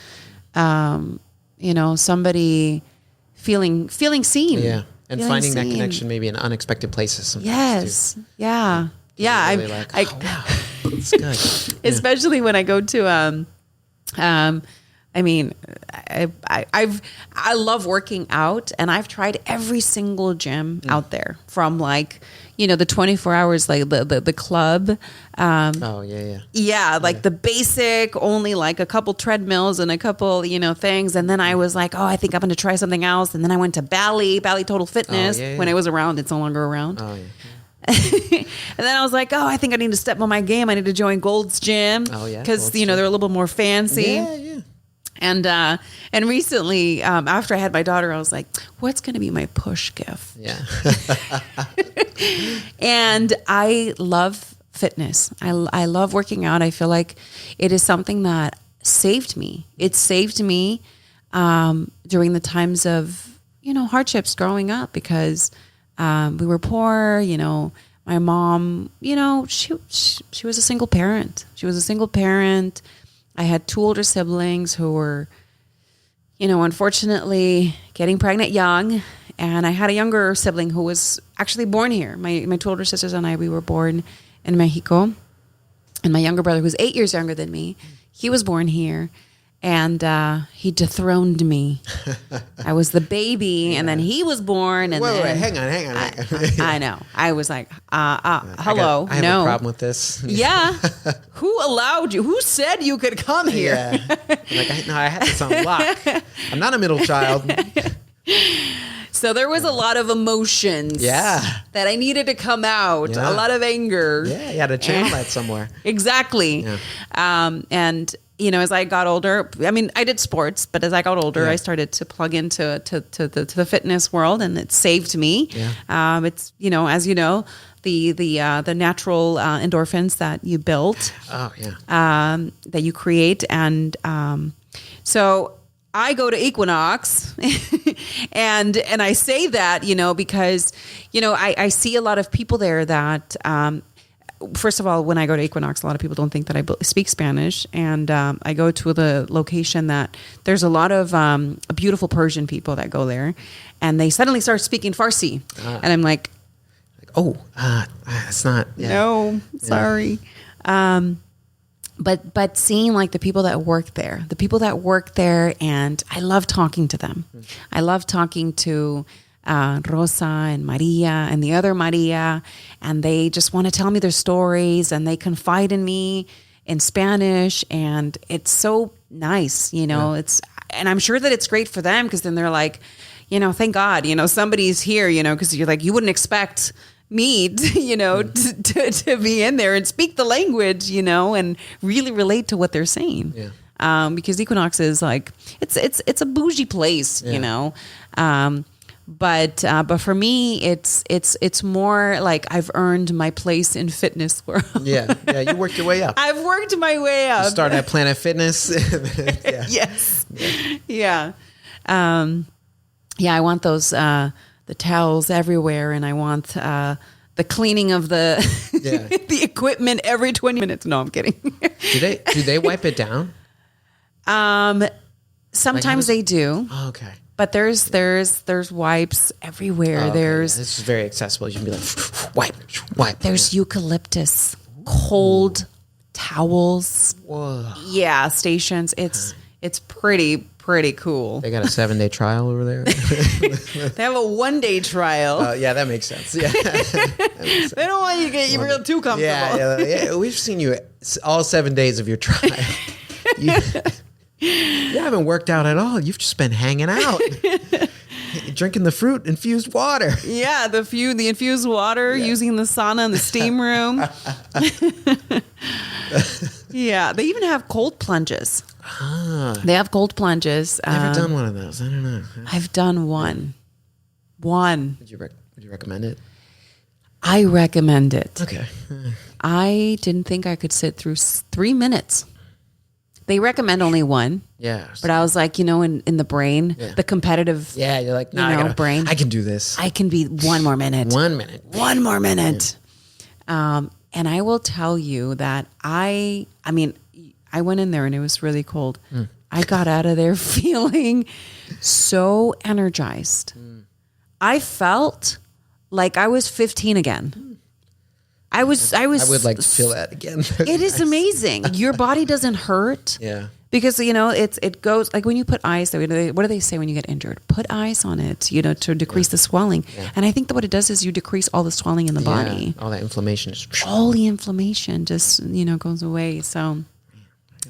somebody feeling seen.
Yeah. And
feeling
finding
seen.
that connection maybe in unexpected places sometimes.
Yes. Too. Yeah. Yeah.
Really wow. It's good.
Especially when I go to, I love working out, and I've tried every single gym out there, from the 24 hours, like the club. Like the basic, only like a couple treadmills and a couple, things. And then I was like, oh, I think I'm going to try something else. And then I went to Bally Total Fitness when it was around. It's no longer around. Oh, yeah. And then I was like, oh, I think I need to step on my game. I need to join Gold's Gym. Oh, yeah. Because, they're a little bit more fancy.
Yeah, yeah.
And recently, after I had my daughter, I was like, what's going to be my push gift?
Yeah.
And I love fitness. I love working out. I feel like it is something that saved me. It saved me during the times of, hardships growing up, because we were poor. My mom, she was a single parent. I had 2 older siblings who were, unfortunately getting pregnant young. And I had a younger sibling who was actually born here. My 2 older sisters and I, we were born in Mexico. And my younger brother, who's 8 years younger than me, he was born here. And he dethroned me. I was the baby, and then he was born. And
wait, hang on.
I know. I was like, hello,
I have a problem with this.
Yeah. Who allowed you? Who said you could come here?
Yeah. I had this on lock. I'm not a middle child.
So there was a lot of emotions that I needed to come out, a lot of anger.
Yeah, you had to channel that somewhere.
Exactly. Yeah. And as I got older, I did sports, but as I got older, I started to plug into the fitness world, and it saved me. Yeah. It's, as the natural endorphins that you build.
Oh, yeah.
That you create. And so I go to Equinox and I say that, because, I see a lot of people there that, first of all, when I go to Equinox, a lot of people don't think that I speak Spanish. And I go to the location that there's a lot of beautiful Persian people that go there, and they suddenly start speaking Farsi. And I'm like,
it's not. Yeah.
No, sorry. But seeing like the people that work there, and I love talking to them. I love talking to Rosa and Maria and the other Maria, and they just want to tell me their stories, and they confide in me in Spanish, and it's so nice, it's, and I'm sure that it's great for them, because then they're like, thank God, somebody's here, because you're like, you wouldn't expect me to be in there and speak the language, and really relate to what they're saying. Yeah. Because Equinox is like, it's a bougie place, but for me, it's more like I've earned my place in fitness world.
Yeah, you worked your way up.
I've worked my way up.
You started at Planet Fitness.
Yes. Yeah. I want those the towels everywhere, and I want the cleaning of the the equipment every 20 minutes. No, I'm kidding.
Do they wipe it down?
Sometimes they do.
Oh, okay.
But there's wipes everywhere.
Oh, okay. This is very accessible. You can be like, wipe.
There's eucalyptus, cold towels.
Whoa.
Yeah, stations. It's pretty cool.
They got a 7-day trial over there.
They have a 1-day trial.
Yeah, that makes sense. Yeah,
They don't want you to get real too comfortable.
Yeah. We've seen you all 7 days of your trial. You haven't worked out at all. You've just been hanging out. drinking the fruit infused water.
Yeah, the infused water, using the sauna and the steam room. Yeah, they even have cold plunges. They have cold plunges.
Never done one of those. I don't know.
I've done one.
Would you recommend it?
I recommend it.
Okay.
I didn't think I could sit through 3 minutes. They recommend only one.
Yeah.
But I was like, in the brain, the competitive
you're like, no,
brain.
I can do this.
I can be 1 more minute.
1 minute.
1 more minute. And I will tell you that I went in there and it was really cold. I got out of there feeling so energized. I felt like I was 15 again. I would
like to feel that again.
It is amazing. Your body doesn't hurt.
Yeah.
Because, it goes, like when you put ice, what do they say when you get injured? Put ice on it, to decrease the swelling. Yeah. And I think that what it does is you decrease all the swelling in the body.
All that inflammation.
All the inflammation just, goes away. So,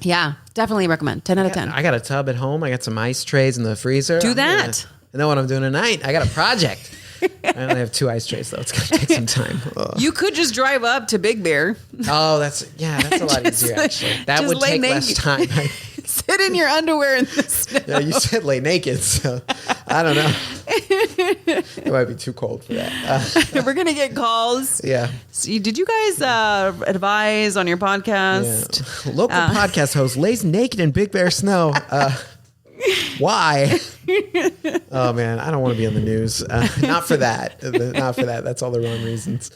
yeah, definitely recommend. 10 out of 10.
I got a tub at home. I got some ice trays in the freezer.
Do that.
I know what I'm doing tonight. I got a project. I only have 2 ice trays, though. It's going to take some time. Ugh.
You could just drive up to Big Bear.
Oh, that's a lot easier, actually. That would take less time.
Sit in your underwear in the snow.
Yeah, you said lay naked, so I don't know. It might be too cold for that.
We're going to get calls.
Yeah.
So did you guys advise on your podcast?
Yeah. Local podcast host lays naked in Big Bear snow. Why? Oh man, I don't want to be on the news. Not for that. Not for that. That's all the wrong reasons.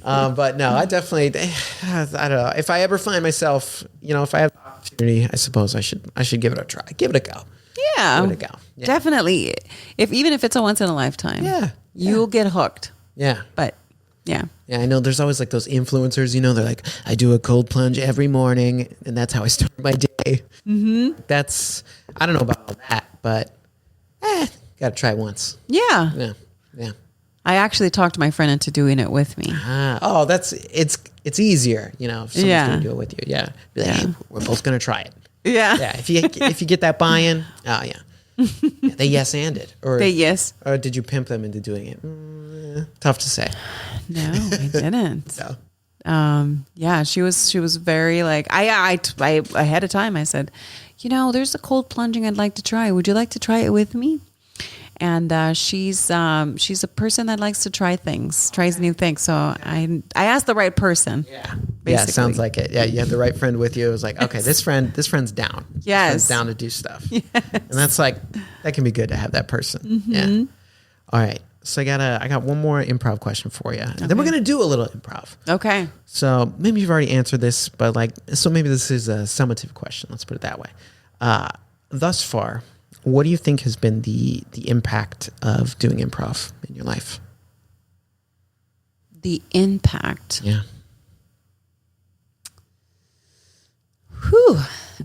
But no, I definitely. I don't know. If I ever find myself, if I have the opportunity, I suppose I should give it a try. Give it a go.
Yeah,
give it a go. Yeah.
Definitely. Even if it's a once in a lifetime.
Yeah,
you'll get hooked.
Yeah,
but. Yeah.
Yeah, I know there's always like those influencers, they're like, I do a cold plunge every morning and that's how I start my day. Mm-hmm. I don't know about all that, but got to try it once.
Yeah.
Yeah. Yeah.
I actually talked my friend into doing it with me.
Oh, it's easier, if someone's going to do it with you. Yeah. Be like, hey, we're both going to try it.
Yeah.
Yeah. If you get that buy-in, yeah. They yes-and it. Or did you pimp them into doing it? Tough to say.
No, I didn't.
No.
Yeah, she was very like, I ahead of time, I said, there's a cold plunging I'd like to try. Would you like to try it with me? And she's a person that likes to tries new things. So I asked the right person.
Yeah. Basically. Yeah, sounds like it. Yeah, you had the right friend with you. It was like, okay, this friend's down.
Yes.
This friend's down to do stuff.
Yes.
And that's like, that can be good to have that person. Mm-hmm. Yeah. All right. So I got one more improv question for you. Okay. And then we're going to do a little improv.
Okay.
So maybe you've already answered this, but maybe this is a summative question. Let's put it that way. Thus far, what do you think has been the impact of doing improv in your life?
The impact.
Yeah.
Whew.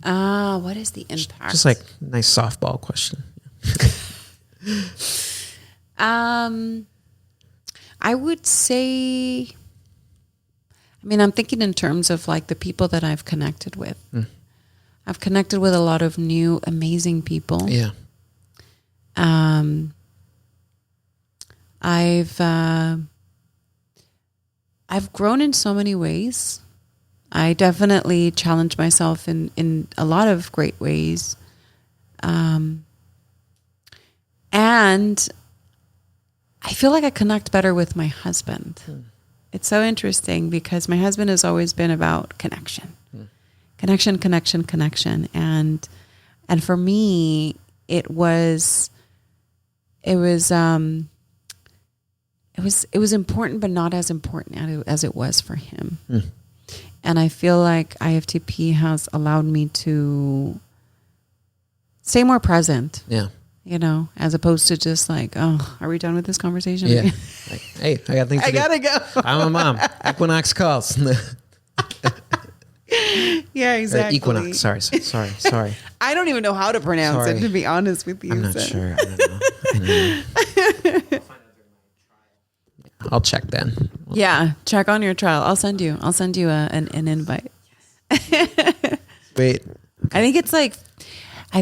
What is the impact?
Just like a nice softball question.
I would say, I'm thinking in terms of like the people that I've connected with. I've connected with a lot of new, amazing people.
Yeah.
I've grown in so many ways. I definitely challenge myself in a lot of great ways. And I feel like I connect better with my husband. It's so interesting because my husband has always been about connection. Connection. And for me, it was important, but not as important as it was for him. And I feel like IFTP has allowed me to stay more present.
Yeah.
As opposed to just like, oh, are we done with this conversation?
Yeah. Like, hey, I got things to do.
I gotta go.
I'm a mom. Equinox calls.
Yeah, exactly.
Equinox. Sorry.
I don't even know how to pronounce it, to be honest with you.
I'm not sure. I don't know. I'll check then.
Yeah, check on your trial. I'll send you an invite.
Wait.
I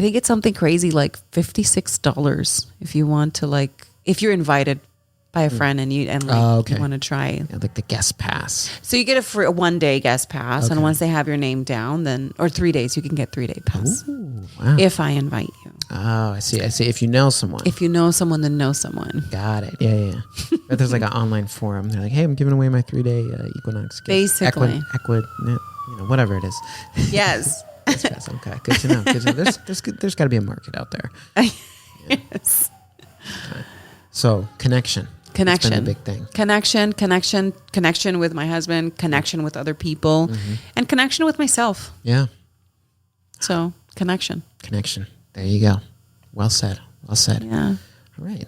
think it's something crazy like $56 if you want to like if you're invited by a friend and you want to try.
Yeah, like the guest pass.
So you get a 1 day guest pass, and once they have your name down, then or 3 days, you can get 3 day pass.
Ooh, wow.
If I invite you.
Oh, I see. If you know someone.
If you know someone, then know someone.
Got it. Yeah. But there's like an online forum. The're like, hey, I'm giving away my 3-day Equinox gift.
Basically.
Whatever it is.
Yes.
Okay, good to know. There's got to be a market out there.
Yes.
Okay. So connection. That's been a big thing.
Connection with my husband, connection with other people, and connection with myself.
Yeah.
So connection.
There you go. Well said.
Yeah.
All right.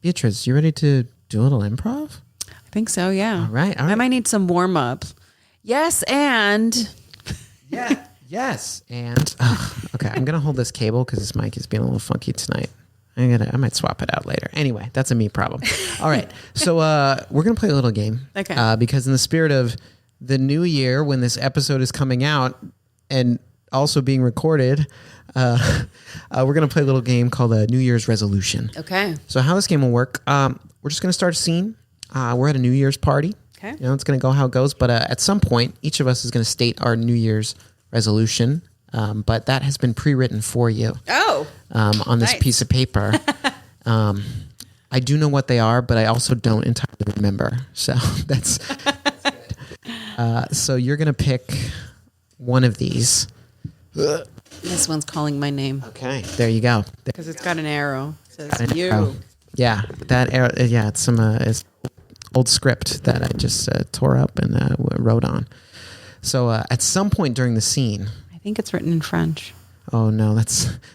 Beatriz, you ready to do a little improv?
I think so, yeah.
All right.
I might need some warm up. Yes, and...
Yeah. Yes. And... okay, I'm going to hold this cable because this mic is being a little funky tonight. I might swap it out later. Anyway, that's a me problem. All right. So we're going to play a little game.
Okay.
Because in the spirit of the new year, when this episode is coming out and also being recorded, we're going to play a little game called a New Year's Resolution.
Okay.
So how this game will work, we're just going to start a scene. We're at a New Year's party.
Okay.
You know, it's going to go how it goes. But at some point, each of us is going to state our New Year's resolution. But that has been pre-written for you.
Oh.
On this piece of paper. I do know what they are, but I also don't entirely remember. So that's good. So you're going to pick one of these.
This one's calling my name.
Okay, there you go.
Because it's got an arrow. It says you. Arrow.
Yeah, that arrow. Yeah, it's some it's old script that I just tore up and wrote on. So at some point during the scene,
I think it's written in French.
Oh no,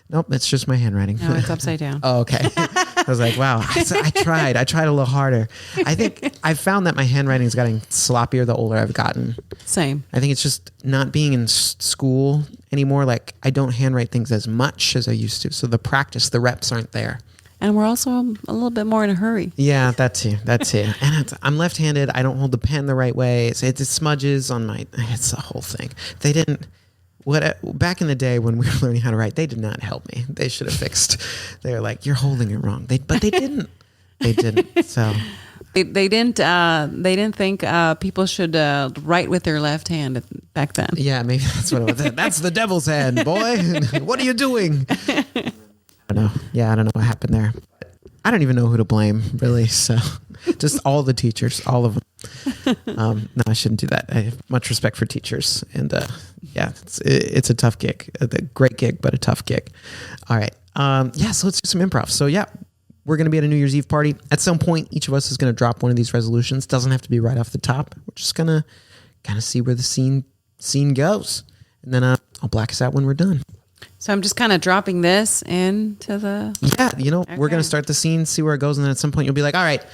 nope. It's just my handwriting.
No, it's upside down.
Oh, okay. I was like, wow. I tried a little harder. I think I found that my handwriting is getting sloppier the older I've gotten.
Same.
I think it's just not being in school anymore. Like I don't handwrite things as much as I used to. So the practice, the reps aren't there.
And we're also a little bit more in a hurry.
Yeah, that too. And I'm left-handed. I don't hold the pen the right way. It smudges on my. It's the whole thing. They didn't. Back in the day when we were learning how to write, they did not help me. They should have fixed. They were like, "You're holding it wrong." But they didn't. They didn't. So
they didn't. They didn't think people should write with their left hand back then.
Yeah, maybe that's what it was. That's the devil's hand, boy. What are you doing? I don't know. Yeah, I don't know what happened there. I don't even know who to blame, really. So just all the teachers, all of them. No, I shouldn't do that. I have much respect for teachers, and yeah, it's a tough gig, a great gig, but a tough gig. All right, yeah. So let's do some improv. So yeah, we're going to be at a New Year's Eve party. At some point, each of us is going to drop one of these resolutions. Doesn't have to be right off the top. We're just gonna kind of see where the scene goes, and then I'll black us out when we're done.
So I'm just kind of dropping this into the...
Yeah, we're going to start the scene, see where it goes, and then at some point you'll be like, all right,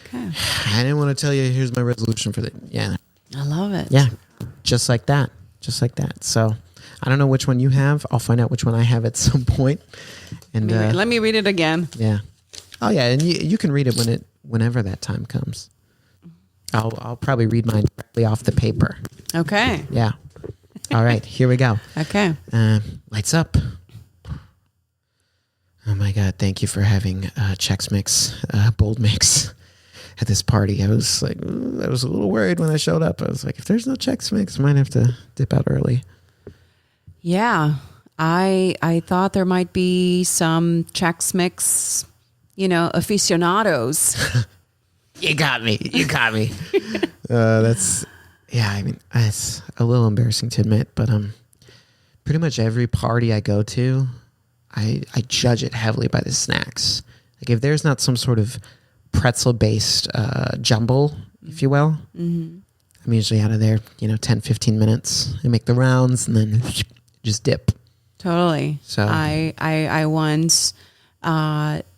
okay. I didn't want to tell you, here's my resolution for the... Yeah.
I love it.
Yeah, just like that. So I don't know which one you have. I'll find out which one I have at some point. And
let me read it again.
Yeah. Oh, yeah, and you can read it whenever that time comes. I'll probably read mine directly off the paper.
Okay.
Yeah. All right, here we go.
Okay.
Lights up. Oh my God! Thank you for having Chex Mix, Bold Mix, at this party. I was like, I was a little worried when I showed up. I was like, if there's no Chex Mix, I might have to dip out early.
Yeah, I thought there might be some Chex Mix, aficionados.
You got me. That's. Yeah, I mean, it's a little embarrassing to admit, but pretty much every party I go to, I judge it heavily by the snacks. Like if there's not some sort of pretzel-based jumble, if you will, I'm usually out of there, 10, 15 minutes. I make the rounds and then just dip.
Totally.
So
I once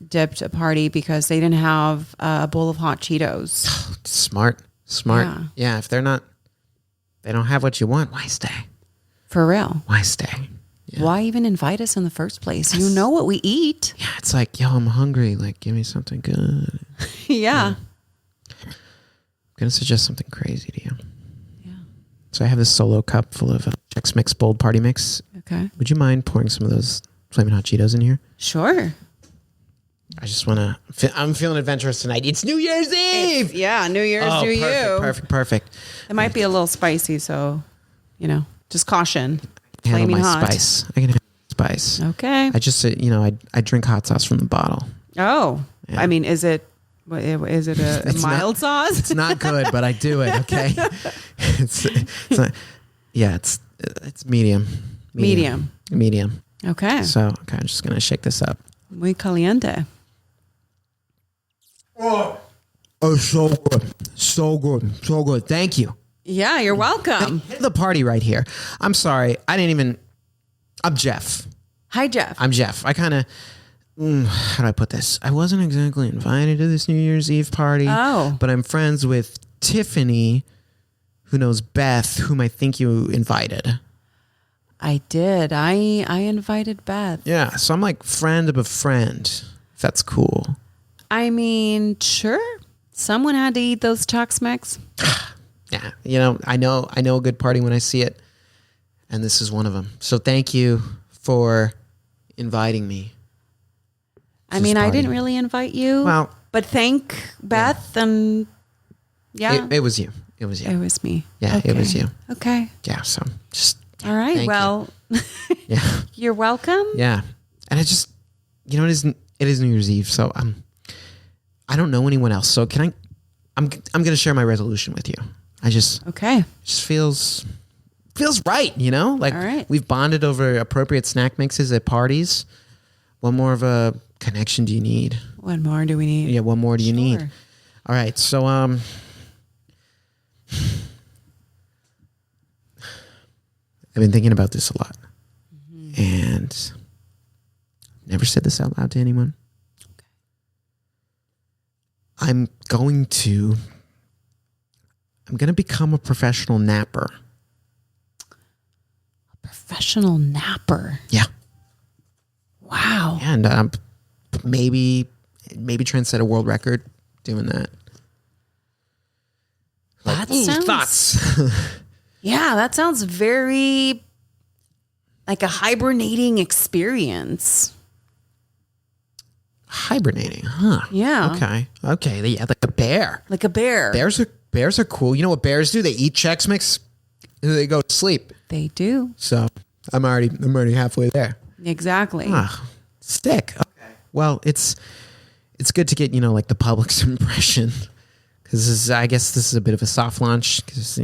dipped a party because they didn't have a bowl of hot Cheetos.
Smart. Yeah, if they don't have what you want, why stay?
For real.
Why stay? Yeah.
Why even invite us in the first place? You know what we eat.
Yeah, it's like, yo, I'm hungry. Like, give me something good.
Yeah.
I'm going to suggest something crazy to you.
Yeah.
So I have this solo cup full of Chex Mix Bold Party Mix.
Okay.
Would you mind pouring some of those Flamin' Hot Cheetos in here?
Sure.
I just want to. I'm feeling adventurous tonight. It's New Year's Eve.
Yeah, New Year's to you.
Perfect.
It might be a little spicy, so just caution.
Handle
Flaming
my
hot.
spice. I can handle spice.
Okay.
I just, I drink hot sauce from the bottle.
Oh,
Yeah.
I mean, is it a mild sauce?
It's not good, but I do it. Okay. it's not, yeah, it's medium.
Medium. Okay.
So, okay, I'm just gonna shake this up.
Muy caliente.
Oh, so good. Thank you.
Yeah, you're welcome.
The party right here. I'm sorry. I'm Jeff.
Hi, Jeff.
I'm Jeff. I kind of, how do I put this? I wasn't exactly invited to this New Year's Eve party.
Oh.
But I'm friends with Tiffany, who knows Beth, whom I think you invited.
I did. I invited Beth.
Yeah. So I'm like friend of a friend, if that's cool.
I mean, sure. Someone had to eat those Tex-Mex.
Yeah. I know a good party when I see it. And this is one of them. So thank you for inviting me.
I mean, I didn't really invite you.
Well,
but thank Beth and
It was you. It was you.
It was me.
Yeah,
Okay.
it was you.
Okay.
Yeah. So just.
All right.
Thank
Well,
Yeah.
you're welcome.
Yeah. And I just, it is New Year's Eve. So I don't know anyone else. So I'm going to share my resolution with you.
Okay.
It just feels right. Like
All right.
we've bonded over appropriate snack mixes at parties. What more of a connection do you need?
What more do we need?
Yeah. What more do you need?
Sure.
All right. So, I've been thinking about this a lot and never said this out loud to anyone.
Okay.
I'm going to become a professional napper.
A professional napper.
Yeah.
Wow.
And maybe try and set a world record doing that.
That sounds...
Thoughts.
Yeah, that sounds very like a hibernating experience.
Hibernating, huh?
Yeah.
Okay. Yeah, like a bear.
Like a bear.
Bears are cool. You know what bears do? They eat Chex Mix and they go to sleep.
They do.
So I'm already halfway there.
Exactly.
Stick. Okay. Well, it's good to get like the public's impression because I guess this is a bit of a soft launch because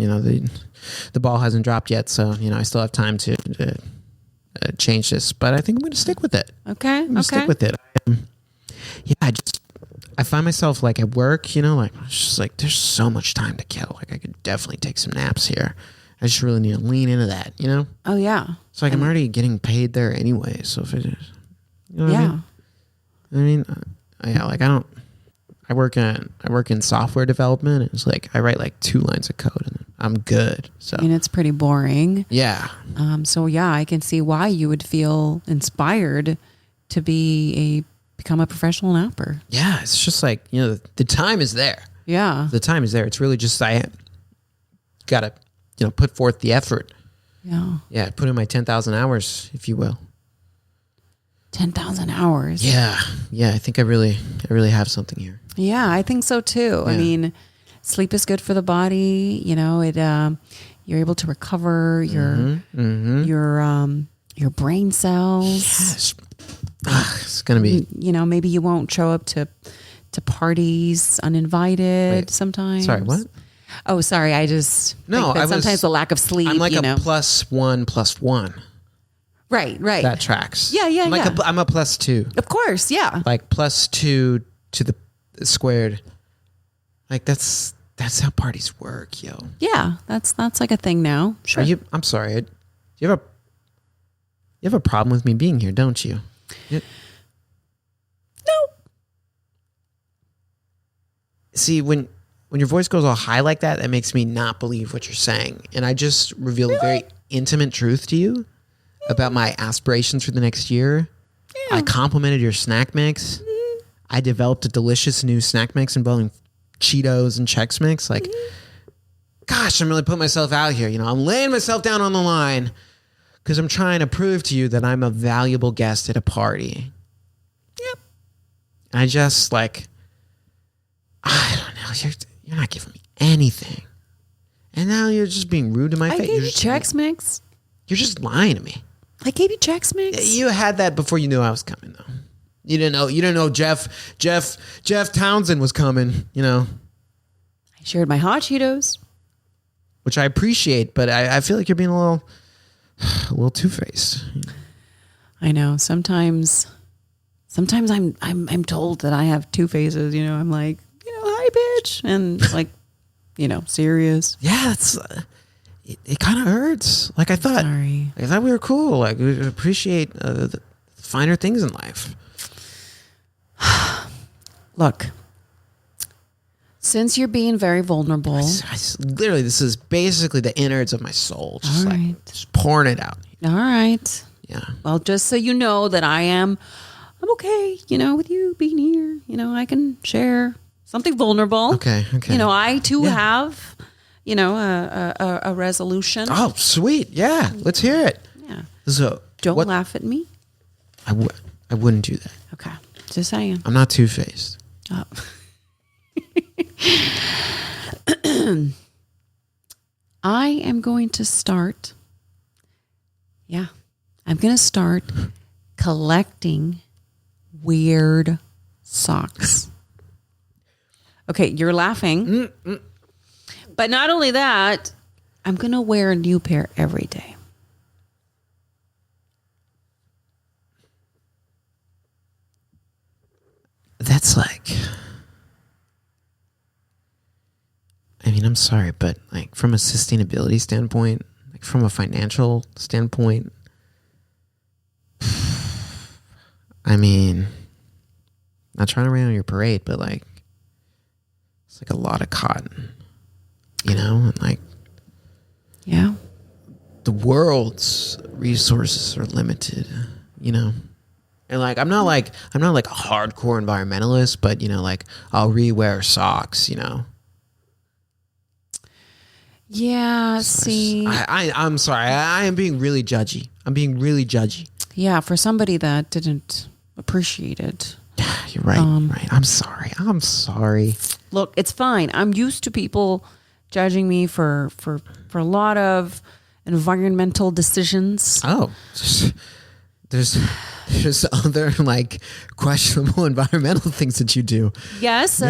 the ball hasn't dropped yet, so I still have time to change this. But I think I'm going to stick with it.
Okay.
I'm going to stick with it. I find myself like at work, like it's just like there's so much time to kill. Like I could definitely take some naps here. I just really need to lean into that,
Oh yeah.
It's like I'm already getting paid there anyway. So if it is, what
Yeah.
I mean, I work in software development. It's like I write like 2 lines of code and I'm good. So
I mean, it's pretty boring.
yeah.
So yeah, I can see why you would feel inspired to become a professional napper.
Yeah. It's just like, the time is there.
Yeah.
The time is there. It's really just, I gotta, put forth the effort.
Yeah.
Yeah. Put in my 10,000 hours, if you will.
10,000 hours.
Yeah. Yeah. I think I really have something here.
Yeah, I think so too.
Yeah.
I mean, sleep is good for the body. You're able to recover your brain cells.
Yes. It's gonna be.
Maybe you won't show up to parties uninvited.
Wait,
sometimes.
Sorry, what?
Oh, sorry. I just think that sometimes the lack of sleep.
I'm like a +1+1.
Right.
That tracks.
Yeah.
I'm a +2.
Of course, yeah.
Like +2 to the squared. Like that's how parties work, yo.
Yeah, that's like a thing now. Sure.
I'm sorry. You have a problem with me being here, don't you?
No.
See, when your voice goes all high like that, that makes me not believe what you're saying. And I just revealed a very intimate truth to you about my aspirations for the next year. Yeah. I complimented your snack mix. Mm-hmm. I developed a delicious new snack mix involving Cheetos and Chex Mix. Like, gosh, I'm really putting myself out here. I'm laying myself down on the line because I'm trying to prove to you that I'm a valuable guest at a party.
Yep.
And I just like, I don't know. You're not giving me anything. And now you're just being rude to my face.
I gave you Chex Mix.
You're just lying to me.
I gave you Chex Mix.
You had that before you knew I was coming, though. You didn't know Jeff Townsend was coming, you know.
I shared my hot Cheetos.
Which I appreciate, but I feel like you're being a little two-faced.
I know. Sometimes I'm told that I have two faces, you know. I'm like, hi bitch, and like, serious.
Yeah, it kind of hurts. Like I thought we were cool. Like we appreciate the finer things in life.
Look, since you're being very vulnerable,
literally, this is basically the innards of my soul. Just
all
like
right.
just pouring it out.
All right.
Yeah.
Well, just so you know that I'm okay, with you being here. I can share something vulnerable.
Okay.
I too have, a resolution.
Oh, sweet. Yeah. Let's hear it.
Yeah.
So
don't laugh at me.
I wouldn't do that.
Okay. Just saying.
I'm not two-faced.
Oh. I am going to start. Yeah. I'm going to start collecting weird socks. Okay, you're laughing. But not only that, I'm going to wear a new pair every day.
That's like, I mean, I'm sorry, but like from a sustainability standpoint, like from a financial standpoint, I mean, not trying to rain on your parade, but like, it's like a lot of cotton, and like,
yeah,
the world's resources are limited, And like I'm not like a hardcore environmentalist, but like I'll rewear socks,
Yeah,
So
see.
I'm sorry. I am being really judgy. I'm being really judgy.
Yeah, for somebody that didn't appreciate it.
You're right. Right. I'm sorry.
Look, it's fine. I'm used to people judging me for a lot of environmental decisions.
Oh, there's other like questionable environmental things that you do.
Yes,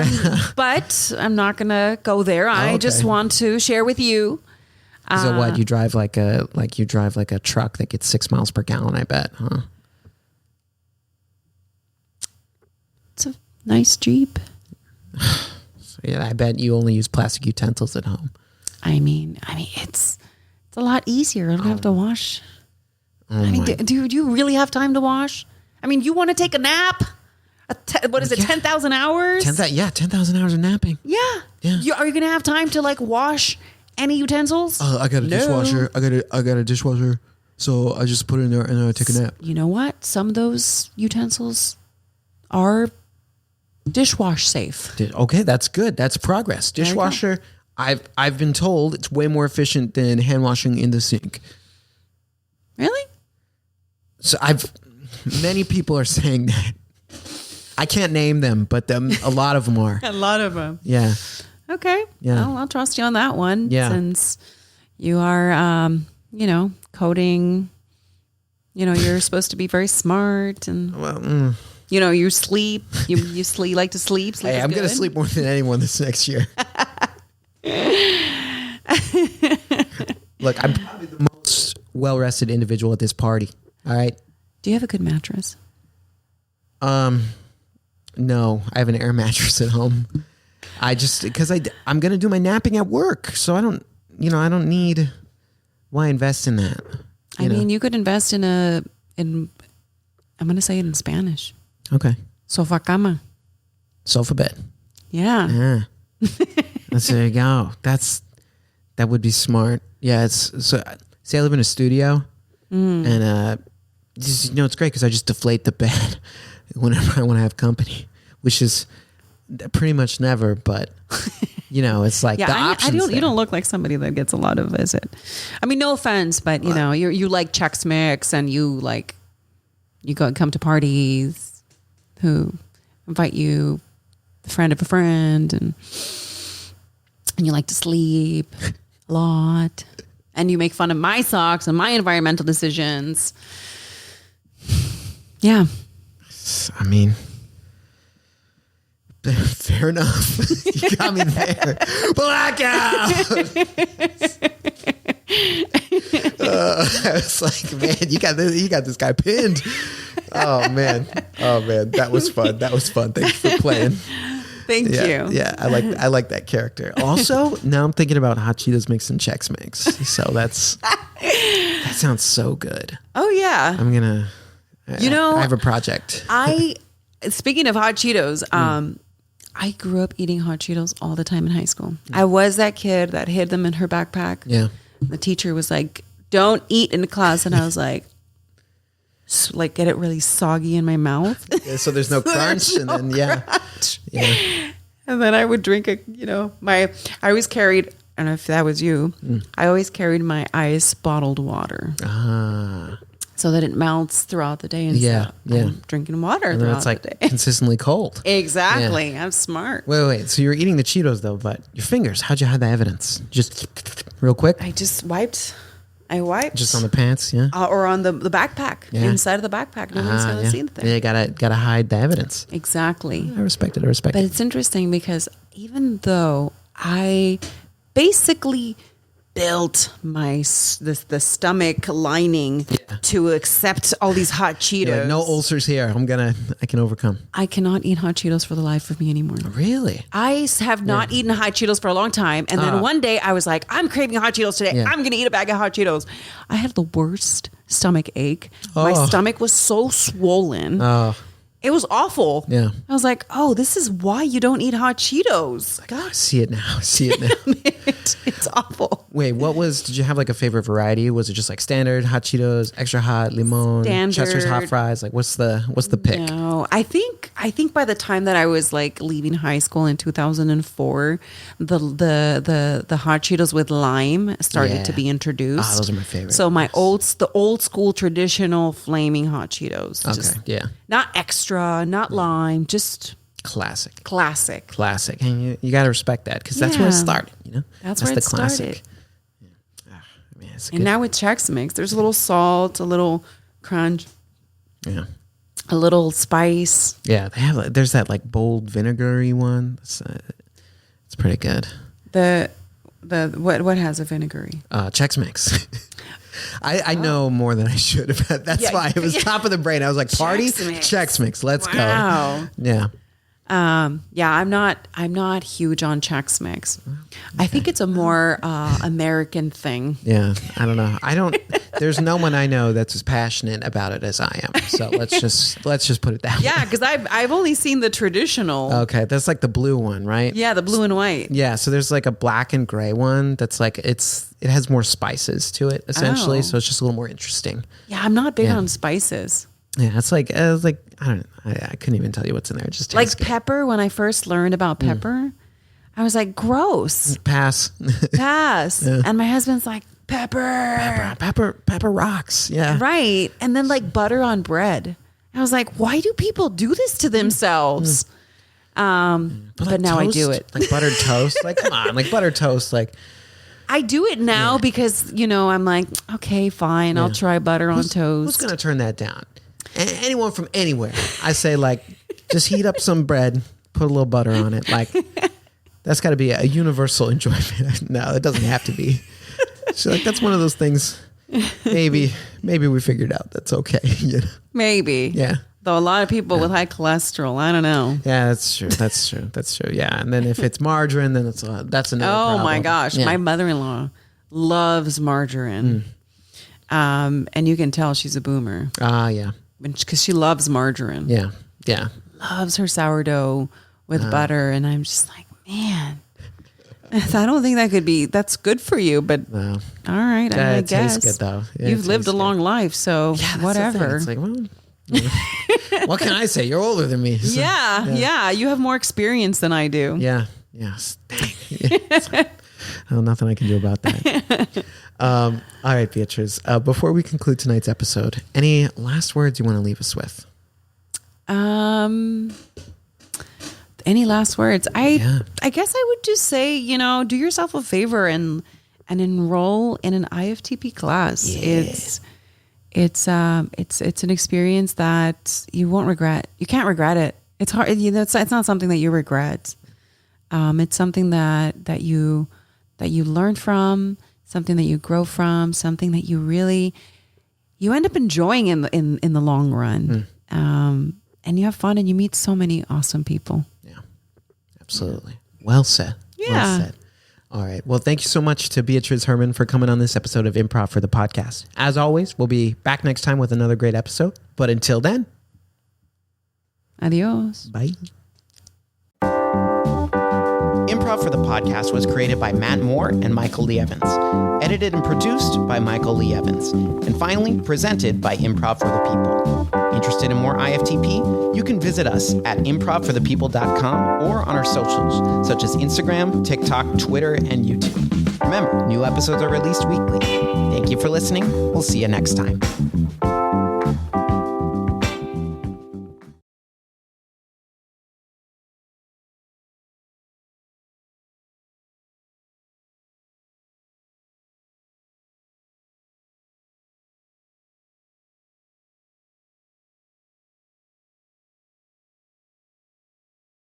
but I'm not going to go there. I just want to share with you.
So what, you drive like a truck that gets 6 miles per gallon, I bet, huh?
It's a nice Jeep.
So, yeah, I bet you only use plastic utensils at home.
I mean, it's a lot easier. I don't have to wash. Do you really have time to wash? I mean, you want to take a nap? What is it, 10,000 hours?
10,000 hours of napping.
Yeah. Are you going to have time to like wash any utensils?
I got a dishwasher. I got a dishwasher. So I just put it in there and then I take a nap.
You know what? Some of those utensils are dishwash safe.
Okay, that's good. That's progress. Dishwasher, I've been told it's way more efficient than hand washing in the sink.
Really?
So many people are saying that. I can't name them, but a lot of them are.
A lot of them.
Yeah.
Okay.
Yeah.
Well, I'll trust you on that one.
Yeah.
Since you are, coding, you're supposed to be very smart and, you sleep. You sleep, like to sleep.
Hey, I'm going to sleep more than anyone this next year. Look, I'm probably the most well-rested individual at this party. All right.
Do you have a good mattress?
No, I have an air mattress at home. Because I'm going to do my napping at work. So I don't need, why invest in that?
I mean, you could invest in I'm going to say it in Spanish.
Okay.
Sofa cama.
Sofa bed.
Yeah.
There you go. That would be smart. Yeah. Say I live in a studio and, it's great because I just deflate the bed whenever I want to have company, which is pretty much never, but it's like the options.
You don't look like somebody that gets a lot of visit. I mean, no offense, but you like Chex Mix and you come to parties. Who invite you, a friend of a friend, and you like to sleep a lot, and you make fun of my socks and my environmental decisions. Yeah.
I mean, fair enough. You got me there. Blackout. It's like, man, you got this guy pinned. Oh man, that was fun. Thanks for playing.
Thank you.
Yeah, I like that character. Also, now I'm thinking about hot Cheetos mix and Chex Mix. So that sounds so good.
Oh yeah.
I'm gonna. I have a project.
Speaking of hot Cheetos, I grew up eating hot Cheetos all the time in high school. I was that kid that hid them in her backpack.
Yeah.
The teacher was like, "Don't eat in the class," and I was like, get it really soggy in my mouth.
Yeah, so there's no crunch, and then yeah.
And then I would drink I always carried. I don't know if that was you. I always carried my ice bottled water. So that it melts throughout the day. And I'm drinking water
and
throughout
it's like
the day.
Consistently cold.
Exactly. Yeah. I'm smart.
Wait. So you're eating the Cheetos though, but your fingers, how'd you hide the evidence? Just real quick?
I just wiped. Just
on the pants, yeah?
Or on the backpack, inside of the backpack. No one's going to see the thing.
Yeah, gotta hide the evidence.
Exactly.
I respect it.
But it's interesting because even though I basically built the stomach lining to accept all these hot Cheetos.
You're like, no ulcers here. I can overcome.
I cannot eat hot Cheetos for the life of me anymore.
Really?
I have not eaten hot Cheetos for a long time. And then one day I was like, I'm craving hot Cheetos today. Yeah. I'm going to eat a bag of hot Cheetos. I had the worst stomach ache. My stomach was so swollen. It was awful.
Yeah.
I was like, oh, this is why you don't eat hot Cheetos.
Like, I see it now.
It's awful.
Wait, did you have like a favorite variety? Was it just like standard hot Cheetos, extra hot, limon,
standard.
Chester's hot fries? Like what's the pick?
No, I think by the time that I was like leaving high school in 2004, the hot Cheetos with lime started to be introduced.
Those are my favorite.
So the old school traditional flaming hot Cheetos.
Okay,
Not extra, not lime, just
classic. And you got to respect that because that's where it started,
That's where it started.
Yeah. Man,
and now with Chex Mix, there's a little salt, a little crunch,
a
little spice.
Yeah, there's that like bold vinegary one. It's pretty good.
What has a vinegary?
Chex Mix. I know more than I should about. That's why it was top of the brain. I was like, party Chex Mix. Let's go. Yeah.
I'm not huge on Chex Mix. Okay. I think it's a more American thing.
Yeah, I don't know. There's no one I know that's as passionate about it as I am. So let's just put it that way.
Yeah, because I've only seen the traditional.
Okay, that's like the blue one, right?
Yeah, the blue and white.
Yeah, so there's like a black and gray one that's like it has more spices to it essentially, so it's just a little more interesting.
Yeah, I'm not big on spices.
Yeah, it's like I don't know. I couldn't even tell you what's in there. It just tastes good.
Pepper. When I first learned about pepper, I was like, gross.
Pass.
Yeah. And my husband's like,
pepper rocks. Yeah.
Right. And then like butter on bread. I was like, why do people do this to themselves? But now
toast,
I do it.
Like buttered toast. Like, come on, like buttered toast. Like,
I do it now because, I'm like, okay, fine. I'll try butter on toast.
Who's going to turn that down? Anyone from anywhere. I say like, just heat up some bread, put a little butter on it. Like, that's got to be a universal enjoyment. No, it doesn't have to be. So like, that's one of those things. Maybe we figured out that's okay.
Maybe.
Yeah.
Though a lot of people with high cholesterol, I don't know.
Yeah, that's true. Yeah, and then if it's margarine, then that's another problem.
Oh my gosh, my mother-in-law loves margarine, and you can tell she's a boomer.
Yeah,
because she loves margarine.
Yeah,
loves her sourdough with butter, and I'm just like, man, I don't think that's good for you, but all right, I guess.
It tastes good though. Yeah,
you've lived a long life, so whatever.
It's like, well. What can I say? You're older than me. So,
yeah. You have more experience than I do.
Yeah. Yes. Nothing I can do about that. All right, Beatriz. Before we conclude tonight's episode, any last words you want to leave us with?
Any last words? I guess I would just say, do yourself a favor and enroll in an IFTP class.
Yeah.
It's an experience that you won't regret. You can't regret it. It's hard. It's not something that you regret. It's something that you learn from, something that you grow from, something that you end up enjoying in the long run. And you have fun and you meet so many awesome people.
Yeah, absolutely. Well said.
Yeah.
Well said. All right. Well, thank you so much to Beatriz Herman for coming on this episode of Improv for the Podcast. As always, we'll be back next time with another great episode. But until then,
adios.
Bye. Improv for the Podcast was created by Matt Moore and Michael Lee Evans. Edited and produced by Michael Lee Evans. And finally, presented by Improv for the People. Interested in more IFTP? You can visit us at improvforthepeople.com or on our socials, such as Instagram, TikTok, Twitter, and YouTube. Remember, new episodes are released weekly. Thank you for listening. We'll see you next time.